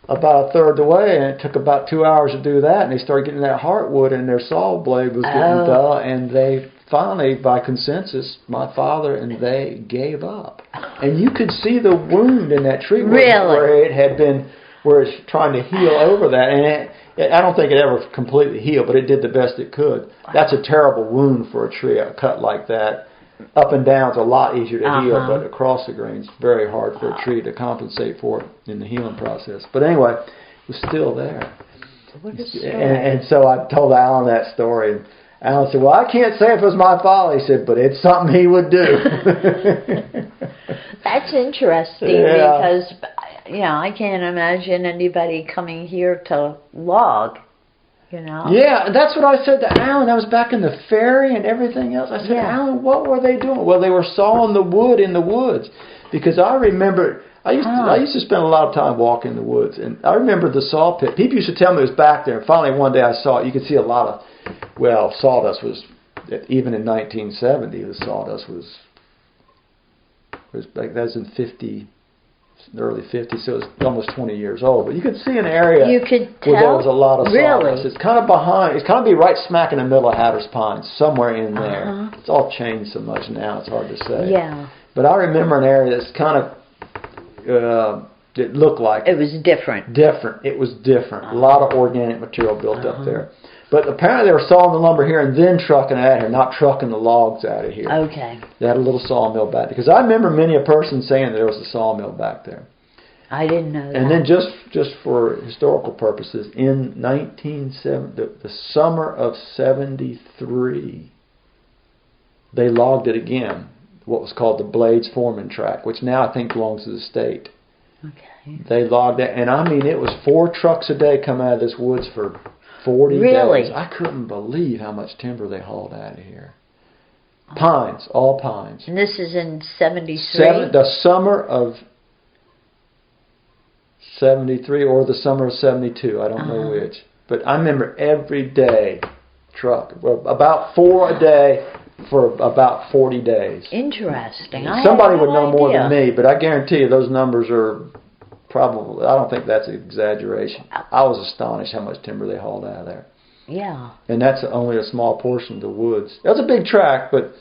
Speaker 2: about a third of the way, and it took about 2 hours to do that, and they started getting that heartwood, and their saw blade was getting dull, and they finally, by consensus, my father and they gave up. And you could see the wound in that tree where it had been, where it's trying to heal over that, and I don't think it ever completely healed, but it did the best it could. That's a terrible wound for a tree, a cut like that. Up and down is a lot easier to heal, but across the grain it's very hard for a tree to compensate for it in the healing process. But anyway, it was still there.
Speaker 1: What a story.
Speaker 2: And so I told Alan that story, and Alan said, well, I can't say if it was my father. He said, but it's something he would do.
Speaker 1: That's interesting because, I can't imagine anybody coming here to log,
Speaker 2: Yeah, and that's what I said to Alan. I was back in the ferry and everything else. I said, Alan, what were they doing? Well, they were sawing the wood in the woods. Because I remember, I used to spend a lot of time walking in the woods. And I remember the saw pit. People used to tell me it was back there. And finally one day I saw it. You could see a lot of, sawdust was, even in 1970, the sawdust was like, that was in the early 50s, so it was almost 20 years old. But you could see an area where there was a lot of sawdust. It's kind of behind, it's kind of be right smack in the middle of Hatteras Pines, somewhere in there. It's all changed so much now, it's hard to say.
Speaker 1: Yeah.
Speaker 2: But I remember an area that's kind of, it looked like...
Speaker 1: It was different.
Speaker 2: It was different. A lot of organic material built up there. But apparently they were sawing the lumber here and then trucking it out of here, not trucking the logs out of here.
Speaker 1: Okay.
Speaker 2: They had a little sawmill back there. Because I remember many a person saying that there was a sawmill back there.
Speaker 1: I didn't know that.
Speaker 2: And then just for historical purposes, in the summer of 73, they logged it again, what was called the Blades Foreman tract, which now I think belongs to the state.
Speaker 1: Okay.
Speaker 2: They logged it, and I mean, it was 4 trucks a day come out of this woods for 40 days. I couldn't believe how much timber they hauled out of here. Pines, all pines.
Speaker 1: And this is in 73?
Speaker 2: The summer of 73 or the summer of 72. I don't know which. But I remember every day truck. Well, about 4 a day for about 40 days.
Speaker 1: Interesting.
Speaker 2: Somebody would know more than me, but I guarantee you those numbers are probably, I don't think that's an exaggeration. I was astonished how much timber they hauled out of there.
Speaker 1: Yeah.
Speaker 2: And that's only a small portion of the woods. That was a big tract, but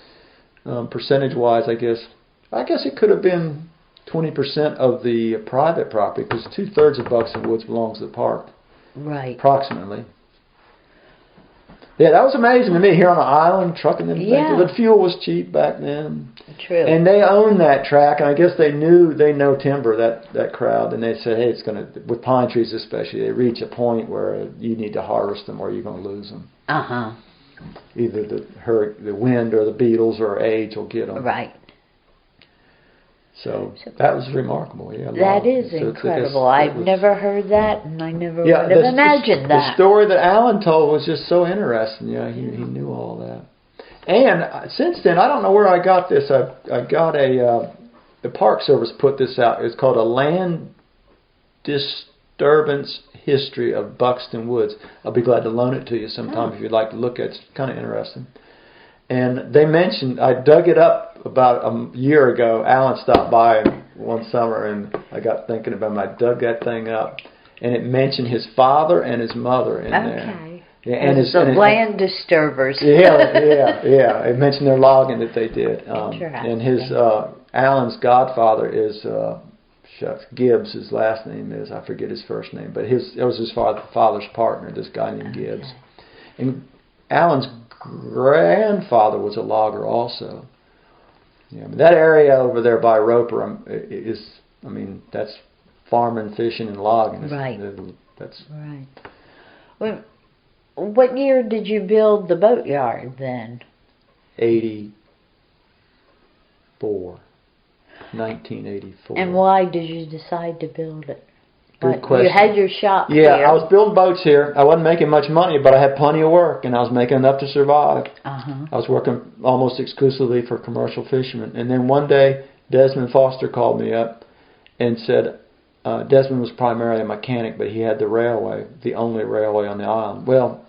Speaker 2: percentage-wise, I guess it could have been 20% of the private property, because 2/3 of Buxton Woods belongs to the park. Right. Approximately. Yeah, that was amazing to me, here on the island, trucking them things. The fuel was cheap back then.
Speaker 1: True.
Speaker 2: And they owned that track, and I guess they know timber, that crowd, and they said, hey, it's going to, with pine trees especially, they reach a point where you need to harvest them or you're going to lose them. Either the wind or the beetles or age will get them.
Speaker 1: Right.
Speaker 2: So that was remarkable. Yeah,
Speaker 1: that is incredible. I've never heard that, and I never would have imagined that.
Speaker 2: The story that Alan told was just so interesting. Yeah, he knew all that. And since then, I don't know where I got this. I got the Park Service put this out. It's called A Land Disturbance History of Buxton Woods. I'll be glad to loan it to you sometime if you'd like to look at it. It's kind of interesting. And they mentioned, I dug it up about a year ago. Alan stopped by one summer, and I got thinking about him. I dug that thing up, and it mentioned his father and his mother in there. Yeah, and his
Speaker 1: land disturbers.
Speaker 2: Yeah. It mentioned their logging that they did. And his Alan's godfather is Gibbs. His last name is, I forget his first name, but it was his father's partner, this guy named Gibbs. And Alan's grandfather was a logger also. Yeah, that area over there by Roper that's farming, fishing, and logging.
Speaker 1: Right. That's right. Well, what year did you build the boatyard then? 1984. And why did you decide to build it?
Speaker 2: Good question.
Speaker 1: You had your shop here.
Speaker 2: I was building boats here. I wasn't making much money, but I had plenty of work, and I was making enough to survive. I was working almost exclusively for commercial fishermen. And then one day, Desmond Foster called me up and said Desmond was primarily a mechanic, but he had the railway, the only railway on the island. Well,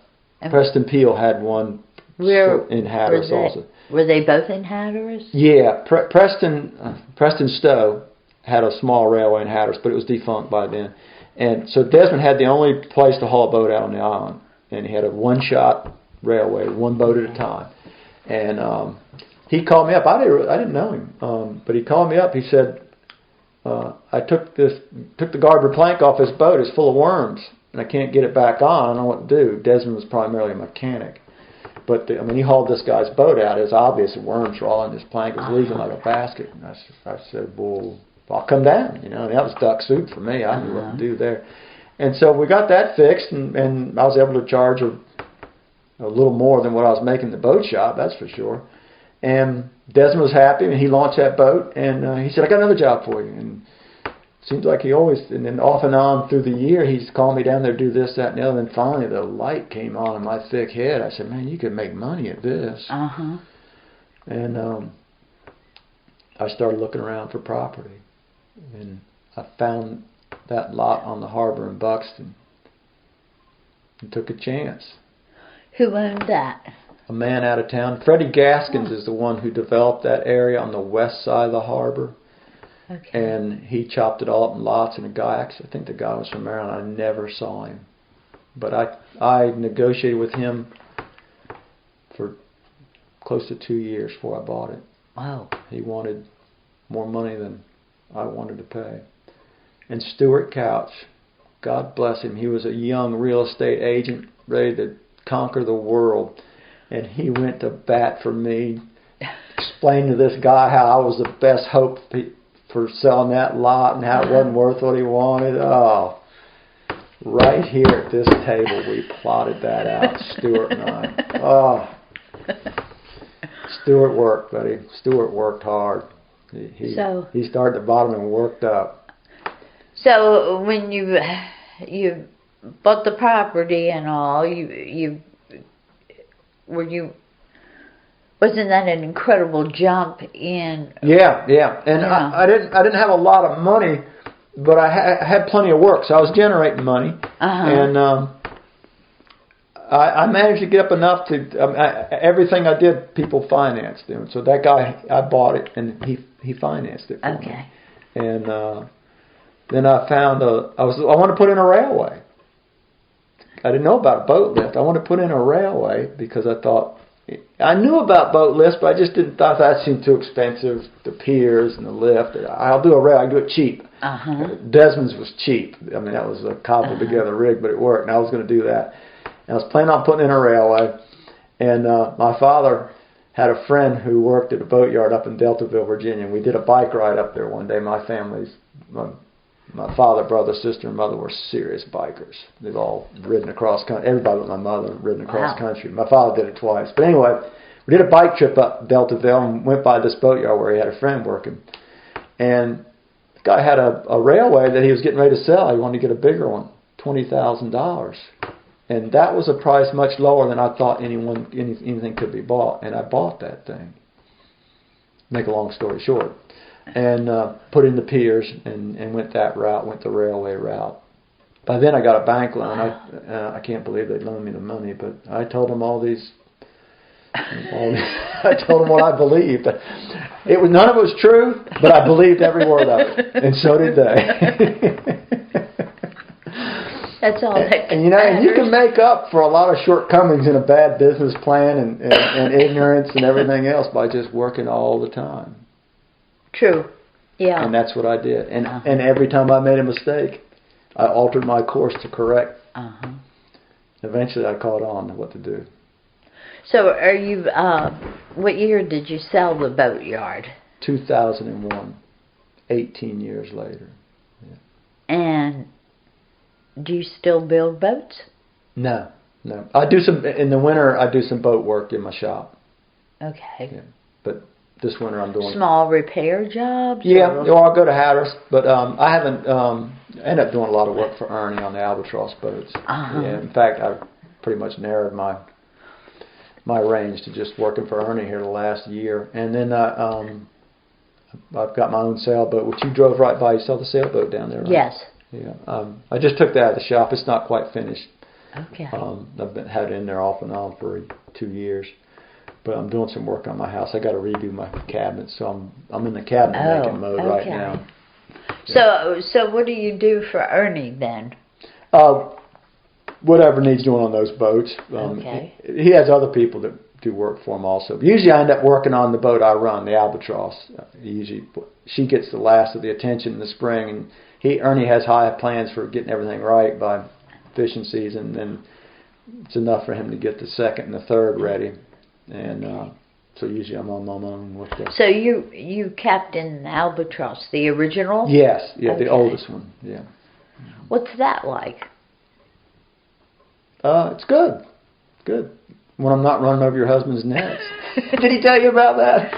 Speaker 2: Preston Peel had one in Hatteras also.
Speaker 1: Were they both in Hatteras?
Speaker 2: Yeah, Preston Stowe had a small railway in Hatteras, but it was defunct by then. And so Desmond had the only place to haul a boat out on the island, and he had a one-shot railway, one boat at a time. And he called me up. I didn't know him, but he called me up. He said, "I took the garboard plank off his boat. It's full of worms, and I can't get it back on. I don't know what to do." Desmond was primarily a mechanic, but he hauled this guy's boat out. It was obvious the worms were all in this plank. It was leaking like a basket. And I said, "Well, I'll come down." That was duck soup for me. I knew what to do there. And so we got that fixed, and I was able to charge a little more than what I was making the boat shop, that's for sure. And Desmond was happy, and he launched that boat, and he said, "I got another job for you." And it seems like he always, and then off and on through the year, he's calling me down there to do this, that, and the other. And finally the light came on in my thick head. I said, "Man, you could make money at this." And I started looking around for property, and I found that lot on the harbor in Buxton and took a chance.
Speaker 1: Who owned that?
Speaker 2: A man out of town. Freddie Gaskins is the one who developed that area on the west side of the harbor.
Speaker 1: Okay.
Speaker 2: And he chopped it all up in lots. And I think the guy was from Maryland. I never saw him. But I negotiated with him for close to 2 years before I bought it.
Speaker 1: Wow.
Speaker 2: He wanted more money than I wanted to pay. And Stuart Couch, God bless him, he was a young real estate agent ready to conquer the world. And he went to bat for me, explained to this guy how I was the best hope for selling that lot and how it wasn't worth what he wanted. Oh, right here at this table we plotted that out, Stuart and I. Oh, Stuart worked, buddy. Stuart worked hard. He started at the bottom and worked up.
Speaker 1: So when you bought the property and all, wasn't that an incredible jump in? Yeah.
Speaker 2: And I didn't have a lot of money, but I had plenty of work, so I was generating money. And I managed to get up enough to everything I did, people financed it. So that guy, I bought it, and he financed it for me. And then I found I wanted to put in a railway. I didn't know about a boat lift. I wanted to put in a railway because I thought, I knew about boat lifts, but I just didn't thought that seemed too expensive, the piers and the lift. I'll do a rail. I can do it cheap. Desmond's was cheap. That was a cobbled together rig, but it worked, and I was going to do that. And I was planning on putting in a railway, and my father had a friend who worked at a boatyard up in Deltaville, Virginia, and we did a bike ride up there one day. My father, brother, sister, and mother were serious bikers. They've all ridden across country. Everybody but my mother ridden across country. My father did it twice. But anyway, we did a bike trip up Deltaville and went by this boatyard where he had a friend working. And the guy had a railway that he was getting ready to sell. He wanted to get a bigger one, $20,000. And that was a price much lower than I thought anything could be bought. And I bought that thing. Make a long story short. And put in the piers and went that route, went the railway route. By then I got a bank loan. I can't believe they loaned me the money, but I told them I told them what I believed. None of it was true, but I believed every word of it, and so did they.
Speaker 1: That's all that
Speaker 2: and you can make up for a lot of shortcomings in a bad business plan and ignorance and everything else by just working all the time.
Speaker 1: True. Yeah.
Speaker 2: And that's what I did. And every time I made a mistake, I altered my course to correct. Eventually I caught on to what to do.
Speaker 1: So are you, what year did you sell the boatyard?
Speaker 2: 2001. 18 years later. Yeah.
Speaker 1: And do you still build boats?
Speaker 2: No. I do in the winter I do some boat work in my shop.
Speaker 1: Okay.
Speaker 2: Yeah. But this winter I'm doing
Speaker 1: small repair jobs?
Speaker 2: Yeah, I'll go to Hatteras, but I haven't ended up doing a lot of work for Ernie on the Albatross boats. Yeah, in fact, I've pretty much narrowed my range to just working for Ernie here the last year. And then I I've got my own sailboat, which you drove right by. You saw the sailboat down there, right?
Speaker 1: Yes.
Speaker 2: Yeah. I just took that out of the shop. It's not quite finished.
Speaker 1: Okay.
Speaker 2: I've had it in there off and on for 2 years, but I'm doing some work on my house. I got to redo my cabinet, so I'm in the cabinet making mode right now.
Speaker 1: So what do you do for Ernie then?
Speaker 2: Whatever needs doing on those boats. He has other people that do work for him also. Usually I end up working on the boat I run, the Albatross. She gets the last of the attention in the spring, and Ernie has high plans for getting everything right by fishing season, and it's enough for him to get the second and the third ready. And so usually I'm on my own with that. So
Speaker 1: you captain Albatross, the original?
Speaker 2: Yes, the oldest one. Yeah.
Speaker 1: What's that like?
Speaker 2: It's good. Good. When I'm not running over your husband's nets. Did he tell you about that?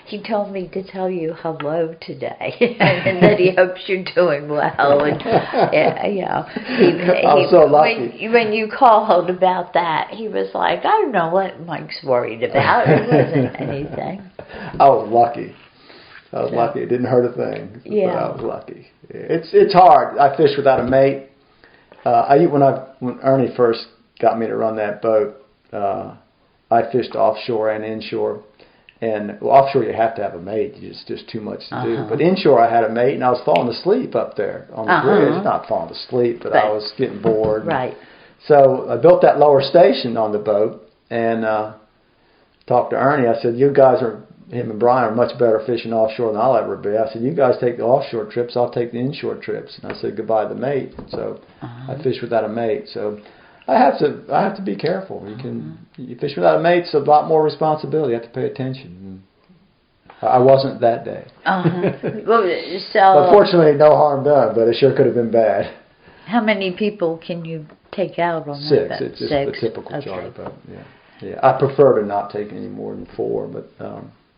Speaker 1: He told me to tell you hello today, and that he hopes you're doing well. And
Speaker 2: I'm so lucky.
Speaker 1: When you called about that, he was like, "I don't know what Mike's worried about. It wasn't anything."
Speaker 2: I was lucky. Lucky. It didn't hurt a thing. Yeah. But I was lucky. It's hard. I fish without a mate. When Ernie first got me to run that boat, I fished offshore and inshore. And offshore you have to have a mate. It's just too much to do. But inshore I had a mate, and I was falling asleep up there on the bridge. Not falling asleep, but I was getting bored.
Speaker 1: Right.
Speaker 2: So I built that lower station on the boat and talked to Ernie. I said, him and Brian are much better fishing offshore than I'll ever be. I said, you guys take the offshore trips, I'll take the inshore trips. And I said goodbye to the mate. And so I fish without a mate. So I have to be careful. You fish without a mate, it's a lot more responsibility. You have to pay attention. I wasn't that day. But fortunately, no harm done. But it sure could have been bad.
Speaker 1: How many people can you take out on
Speaker 2: 6.
Speaker 1: that boat?
Speaker 2: It's just a typical charter boat. Yeah. I prefer to not take any more than 4, but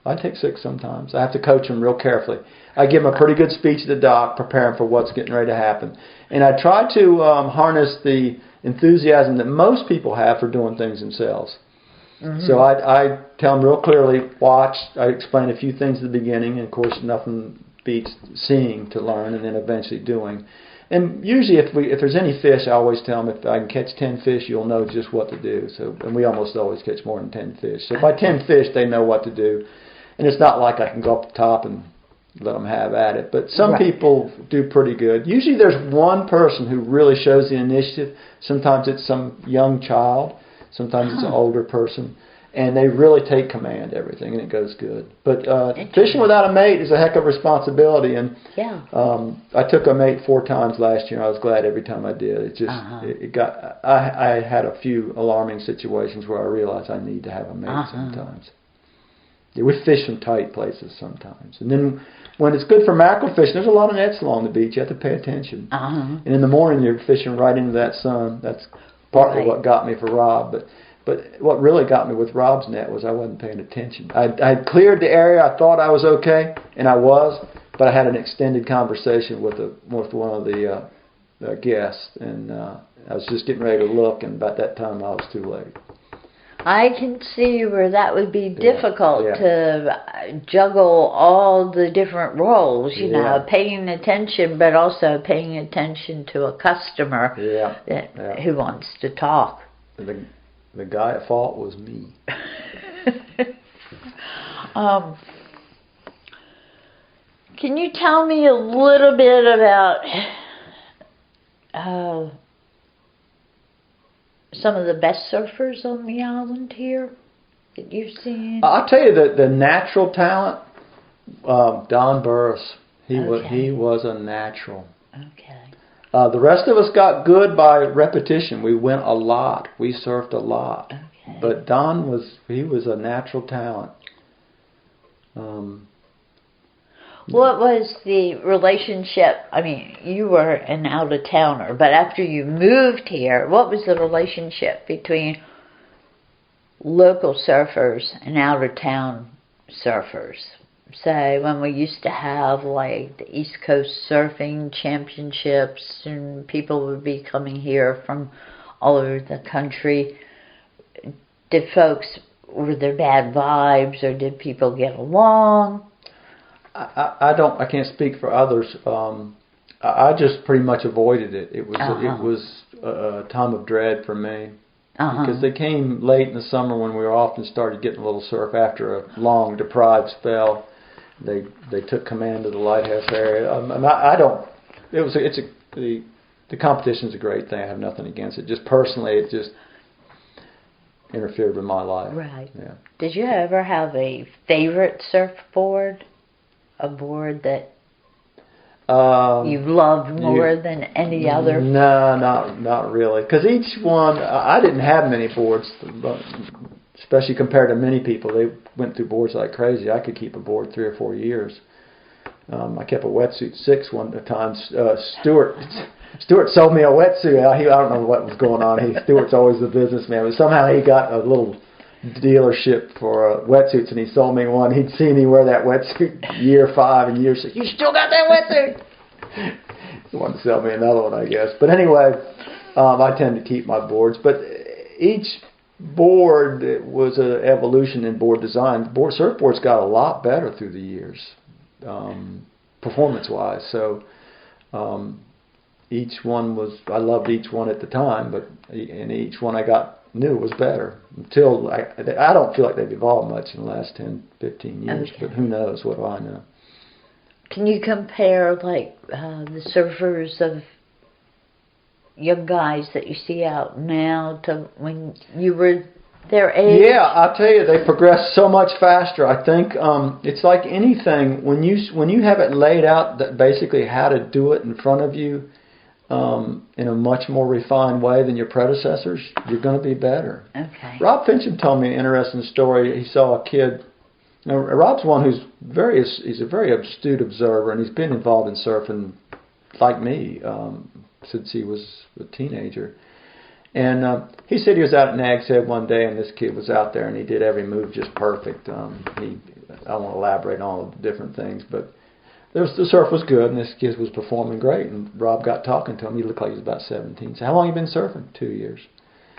Speaker 2: I take 6 sometimes. I have to coach them real carefully. I give them a pretty good speech at the dock, prepare them for what's getting ready to happen. And I try to harness the enthusiasm that most people have for doing things themselves. So I tell them real clearly, watch. I explain a few things at the beginning, and of course nothing beats seeing to learn and then eventually doing. And usually if there's any fish, I always tell them, if I can catch 10 fish, you'll know just what to do. And we almost always catch more than 10 fish. So by 10 fish, they know what to do. And it's not like I can go up the top and let them have at it. But some people do pretty good. Usually there's one person who really shows the initiative. Sometimes it's some young child. Sometimes it's an older person. And they really take command of everything, and it goes good. But fishing without a mate is a heck of a responsibility. And I took a mate 4 times last year, and I was glad every time I did. It just I had a few alarming situations where I realized I need to have a mate sometimes. Yeah, we fish in tight places sometimes. And then when it's good for mackerel fishing, there's a lot of nets along the beach. You have to pay attention. And in the morning, you're fishing right into that sun. That's partly what got me for Rob. But what really got me with Rob's net was I wasn't paying attention. I cleared the area. I thought I was okay, and I was. But I had an extended conversation with one of the guests, and I was just getting ready to look, and about that time I was too late.
Speaker 1: I can see where that would be difficult to juggle all the different roles, you know, paying attention, but also paying attention to a customer who wants to talk.
Speaker 2: The guy at fault was me.
Speaker 1: Can you tell me a little bit about some of the best surfers on the island here that you've seen?
Speaker 2: I'll tell you that the natural talent, Don Burris, he was a natural.
Speaker 1: Okay.
Speaker 2: The rest of us got good by repetition. We went a lot. We surfed a lot. Okay. But Don was a natural talent.
Speaker 1: What was the relationship? I mean, you were an out-of-towner, but after you moved here, what was the relationship between local surfers and out-of-town surfers? Say, when we used to have, like, the East Coast Surfing Championships, and people would be coming here from all over the country, did folks were there bad vibes, or did people get along?
Speaker 2: I can't speak for others. I just pretty much avoided it. It was a time of dread for me. Because they came late in the summer when we were often started getting a little surf after a long deprived spell. They took command of the lighthouse area. The competition's a great thing. I have nothing against it. Just personally, it just interfered with my life.
Speaker 1: Right.
Speaker 2: Yeah.
Speaker 1: Did you ever have a favorite surfboard? A board that you loved more than any other?
Speaker 2: No, not really. Because each one, I didn't have many boards, especially compared to many people. They went through boards like crazy. I could keep a board 3 or 4 years. I kept a wetsuit 6 one time. Stuart sold me a wetsuit. I don't know what was going on. Stuart's always the businessman, but somehow he got a little dealership for wetsuits, and he sold me one. He'd seen me wear that wetsuit year 5 and year 6. You still got that wetsuit? He wanted to sell me another one, I guess. But anyway, I tend to keep my boards. But each board was an evolution in board design. Surfboards got a lot better through the years, performance-wise. So each one was, I loved each one at the time, and each one I got knew was better. Until I don't feel like they've evolved much in the last 10, 15 years, but who knows, what do I know.
Speaker 1: Can you compare the surfers of young guys that you see out now to when you were their age?
Speaker 2: Yeah, I'll tell you, they progress so much faster. I think it's like anything, when you have it laid out that basically how to do it in front of you, in a much more refined way than your predecessors, you're going to be better.
Speaker 1: Okay.
Speaker 2: Rob Fincham told me an interesting story. He saw a kid. Now, Rob's one he's a very astute observer, and he's been involved in surfing like me since he was a teenager. And he said he was out at Nag's Head one day, and this kid was out there, and he did every move just perfect. I won't elaborate on all the different things, but the surf was good, and this kid was performing great. And Rob got talking to him. He looked like he was about 17. So, how long have you been surfing? 2 years.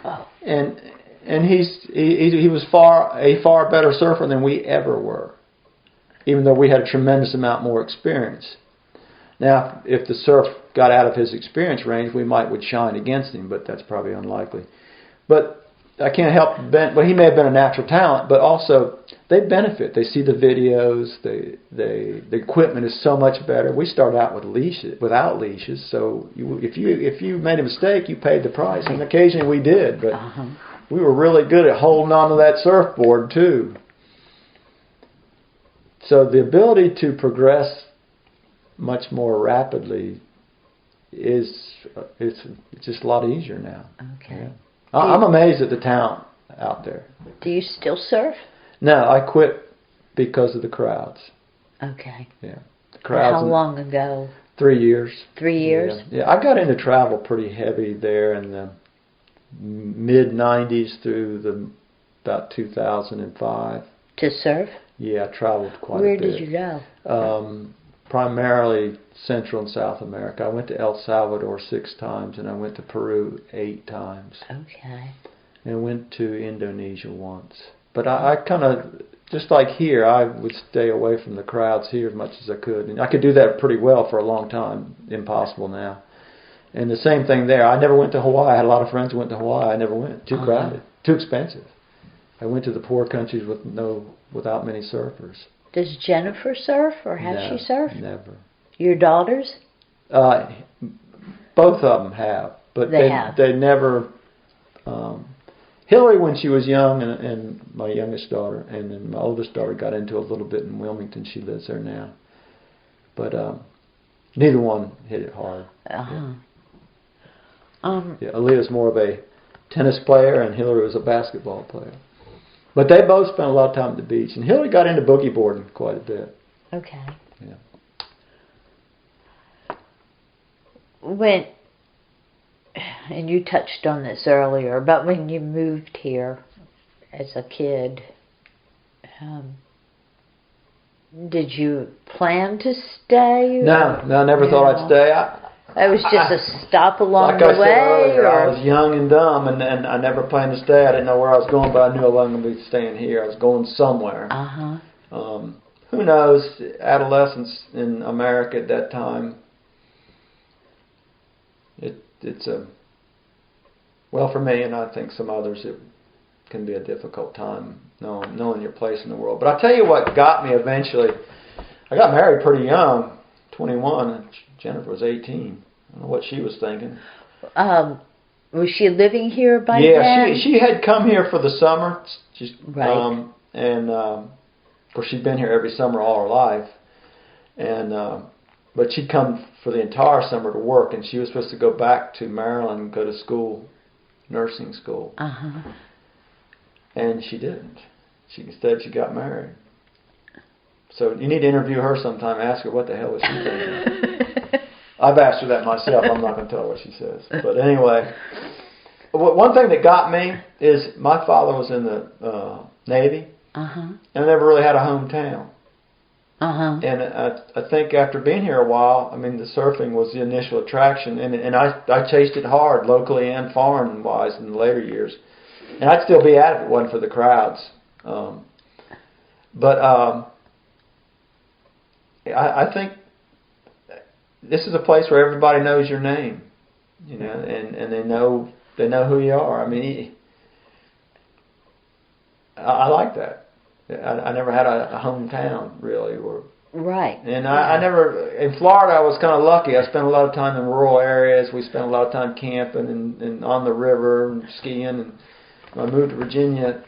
Speaker 1: Oh.
Speaker 2: And he was a far better surfer than we ever were, even though we had a tremendous amount more experience. Now, if the surf got out of his experience range, we would shine against him, but that's probably unlikely. But I can't help but he may have been a natural talent, but also they benefit. They see the videos. The equipment is so much better. We start out without leashes, so if you made a mistake, you paid the price, and occasionally we did, but we were really good at holding on to that surfboard too. So the ability to progress much more rapidly it's just a lot easier now.
Speaker 1: Okay.
Speaker 2: Yeah. I'm amazed at the talent out there.
Speaker 1: Do you still surf?
Speaker 2: No, I quit because of the crowds.
Speaker 1: Okay.
Speaker 2: Yeah. The crowds.
Speaker 1: How long ago?
Speaker 2: 3 years.
Speaker 1: 3 years?
Speaker 2: Yeah. I got into travel pretty heavy there in the mid-90s through about 2005.
Speaker 1: To surf?
Speaker 2: Yeah, I traveled quite a bit.
Speaker 1: Where did you go?
Speaker 2: Primarily Central and South America. I went to El Salvador 6 times, and I went to Peru 8 times.
Speaker 1: Okay.
Speaker 2: And went to Indonesia once. But I kind of, just like here, I would stay away from the crowds here as much as I could. And I could do that pretty well for a long time. Impossible now. And the same thing there. I never went to Hawaii. I had a lot of friends who went to Hawaii. I never went. Too crowded. Too expensive. I went to the poor countries without many surfers.
Speaker 1: Does Jennifer surf, or has she surfed?
Speaker 2: Never.
Speaker 1: Your daughters?
Speaker 2: Both of them have, but they never. Hillary, when she was young, and my youngest daughter, and then my oldest daughter got into a little bit in Wilmington. She lives there now, but neither one hit it hard. Aaliyah's more of a tennis player, and Hillary was a basketball player. But they both spent a lot of time at the beach. And Hillary got into boogie boarding quite a bit.
Speaker 1: Okay.
Speaker 2: Yeah.
Speaker 1: And you touched on this earlier, but when you moved here as a kid, did you plan to stay?
Speaker 2: No, I never thought I'd stay.
Speaker 1: It was just a stop along
Speaker 2: like
Speaker 1: the
Speaker 2: I said
Speaker 1: way?
Speaker 2: earlier,
Speaker 1: Or?
Speaker 2: I was young and dumb, and I never planned to stay. I didn't know where I was going, but I knew I wasn't going to be staying here. I was going somewhere. Who knows? Adolescence in America at that time, it's a, well, for me, and I think some others, it can be a difficult time knowing your place in the world. But I'll tell you what got me eventually. I got married pretty young, 21, and Jennifer was 18. I don't know what she was thinking.
Speaker 1: Was she living here by then?
Speaker 2: Yeah, she had come here for the summer. She's,
Speaker 1: right.
Speaker 2: Of course, she'd been here every summer all her life. But she'd come for the entire summer to work, and she was supposed to go back to Maryland and go to school, nursing school. And she didn't. Instead, she got married. So you need to interview her sometime. Ask her what the hell was she thinking. I've asked her that myself. I'm not going to tell her what she says. But anyway, one thing that got me is my father was in the Navy, and I never really had a hometown. And I think after being here a while, I mean, the surfing was the initial attraction, and I chased it hard, locally and foreign-wise, in the later years. And I'd still be at it if it wasn't for the crowds. I think this is a place where everybody knows your name, you know, and they know who you are. I mean, I like that. I never had a hometown really,
Speaker 1: right.
Speaker 2: And I never in Florida. I was kind of lucky. I spent a lot of time in rural areas. We spent a lot of time camping and on the river and skiing. And when I moved to Virginia,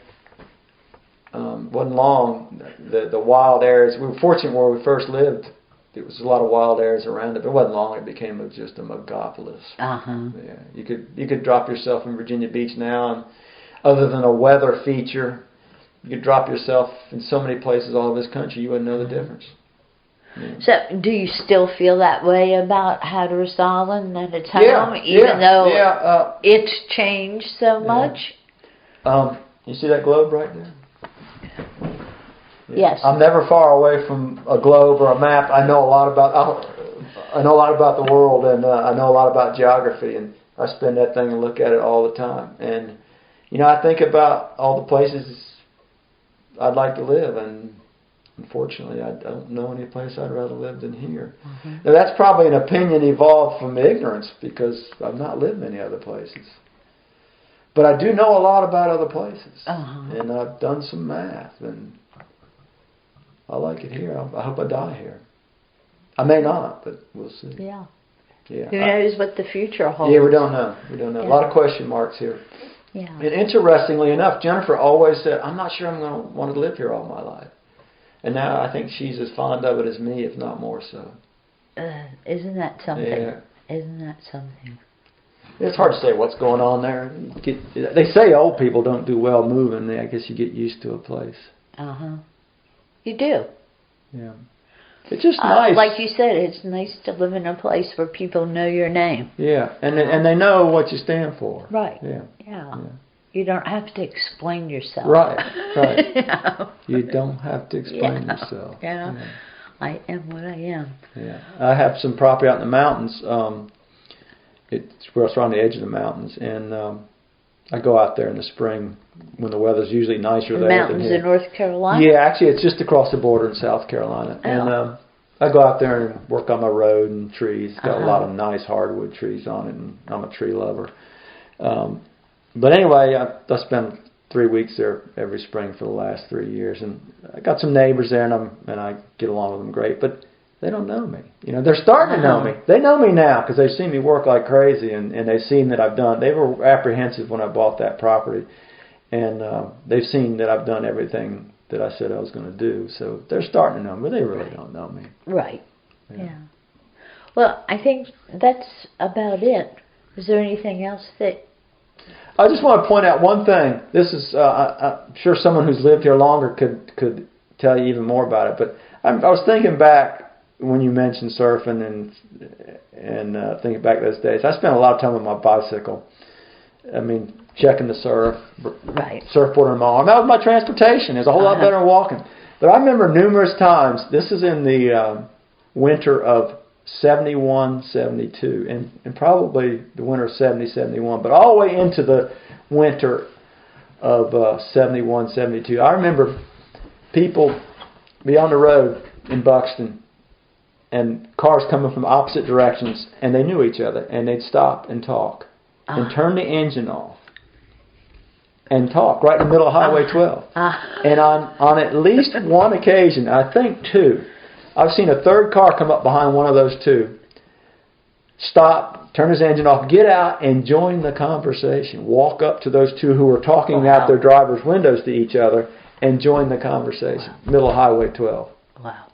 Speaker 2: wasn't long. The wild areas. We were fortunate where we first lived. There was a lot of wild areas around it, but it wasn't long. It became just a megapolis. Yeah, you could drop yourself in Virginia Beach now, and other than a weather feature, you could drop yourself in so many places all over this country. You wouldn't know the difference. Yeah.
Speaker 1: So, do you still feel that way about Hatteras Island, that it's home, even though it's changed so much?
Speaker 2: You see that globe right there?
Speaker 1: Yes.
Speaker 2: I'm never far away from a globe or a map. I know a lot about the world, and I know a lot about geography, and I spin that thing and look at it all the time. And you know, I think about all the places I'd like to live, and unfortunately, I don't know any place I'd rather live than here. Now, that's probably an opinion evolved from ignorance, because I've not lived many other places. But I do know a lot about other places, and I've done some math, and I like it here. I hope I die here. I may not, but we'll see.
Speaker 1: Yeah.
Speaker 2: Yeah.
Speaker 1: Who knows what the future holds?
Speaker 2: Yeah, we don't know. A lot of question marks here.
Speaker 1: Yeah.
Speaker 2: And interestingly enough, Jennifer always said, "I'm not sure I'm going to want to live here all my life." And now I think she's as fond of it as me, if not more so.
Speaker 1: Isn't that something?
Speaker 2: Yeah.
Speaker 1: Isn't that something?
Speaker 2: It's hard to say what's going on there. They say old people don't do well moving. I guess you get used to a place.
Speaker 1: You do.
Speaker 2: Yeah. It's just nice.
Speaker 1: Like you said, it's nice to live in a place where people know your name.
Speaker 2: Yeah, and they know what you stand for.
Speaker 1: Right.
Speaker 2: Yeah.
Speaker 1: You don't have to explain yourself.
Speaker 2: Right.
Speaker 1: Yeah.
Speaker 2: You don't have to explain yourself.
Speaker 1: Yeah. I am what I am.
Speaker 2: Yeah. I have some property out in the mountains. It's on the edge of the mountains, and I go out there in the spring when the weather's usually nicer there.
Speaker 1: Mountains in North Carolina?
Speaker 2: Yeah, actually, it's just across the border in South Carolina. And I go out there and work on my road and trees. It's got a lot of nice hardwood trees on it, and I'm a tree lover. But anyway, I spend 3 weeks there every spring for the last 3 years, and I got some neighbors there, and I get along with them great. But they don't know me. You know, they're starting to know me. They know me now because they've seen me work like crazy, and they've seen that I've done. They were apprehensive when I bought that property, and they've seen that I've done everything that I said I was going to do. So they're starting to know me, but they really don't know me.
Speaker 1: Right. Yeah. Well, I think that's about it. Is there anything else that...
Speaker 2: I just want to point out one thing. This is, I'm sure someone who's lived here longer could tell you even more about it, but I was thinking back when you mentioned surfing and thinking back those days. I spent a lot of time on my bicycle. I mean, checking the surf, surfboard in my arm. That was my transportation. It was a whole lot better than walking. But I remember numerous times, this is in the winter of 71, 72, and probably the winter of 70, 71, but all the way into the winter of 71, 72. I remember people be on the road in Buxton and cars coming from opposite directions, and they knew each other, and they'd stop and talk and turn the engine off and talk right in the middle of Highway 12. And on at least one occasion, I think two, I've seen a third car come up behind one of those two, stop, turn his engine off, get out and join the conversation. Walk up to those two who were talking out their driver's windows to each other and join the conversation. Middle of Highway 12.
Speaker 1: Wow.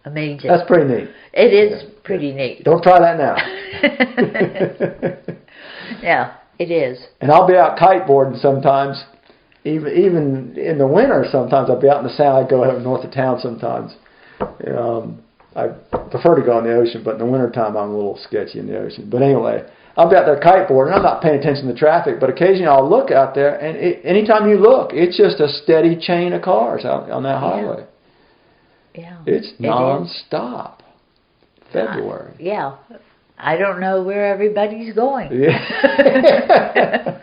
Speaker 1: Amazing.
Speaker 2: That's pretty neat.
Speaker 1: It is pretty neat.
Speaker 2: Don't try that now.
Speaker 1: Yeah, it is.
Speaker 2: And I'll be out kiteboarding sometimes. Even in the winter sometimes I'll be out in the Sound. I go out north of town sometimes. I prefer to go in the ocean, but in the wintertime I'm a little sketchy in the ocean. But anyway, I'll be out there kiteboarding. I'm not paying attention to the traffic, but occasionally I'll look out there, and anytime you look, it's just a steady chain of cars out on that highway.
Speaker 1: Yeah.
Speaker 2: It's non-stop. February.
Speaker 1: Yeah. I don't know where everybody's going.
Speaker 2: Yeah.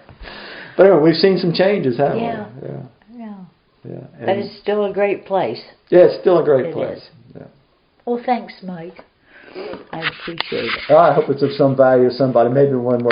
Speaker 2: But anyway, we've seen some changes, haven't we?
Speaker 1: Yeah.
Speaker 2: Yeah.
Speaker 1: But it's still a great place.
Speaker 2: Yeah, it's still a great place. Yeah.
Speaker 1: Well, thanks, Mike. I appreciate it.
Speaker 2: I hope it's of some value to somebody. Maybe one more.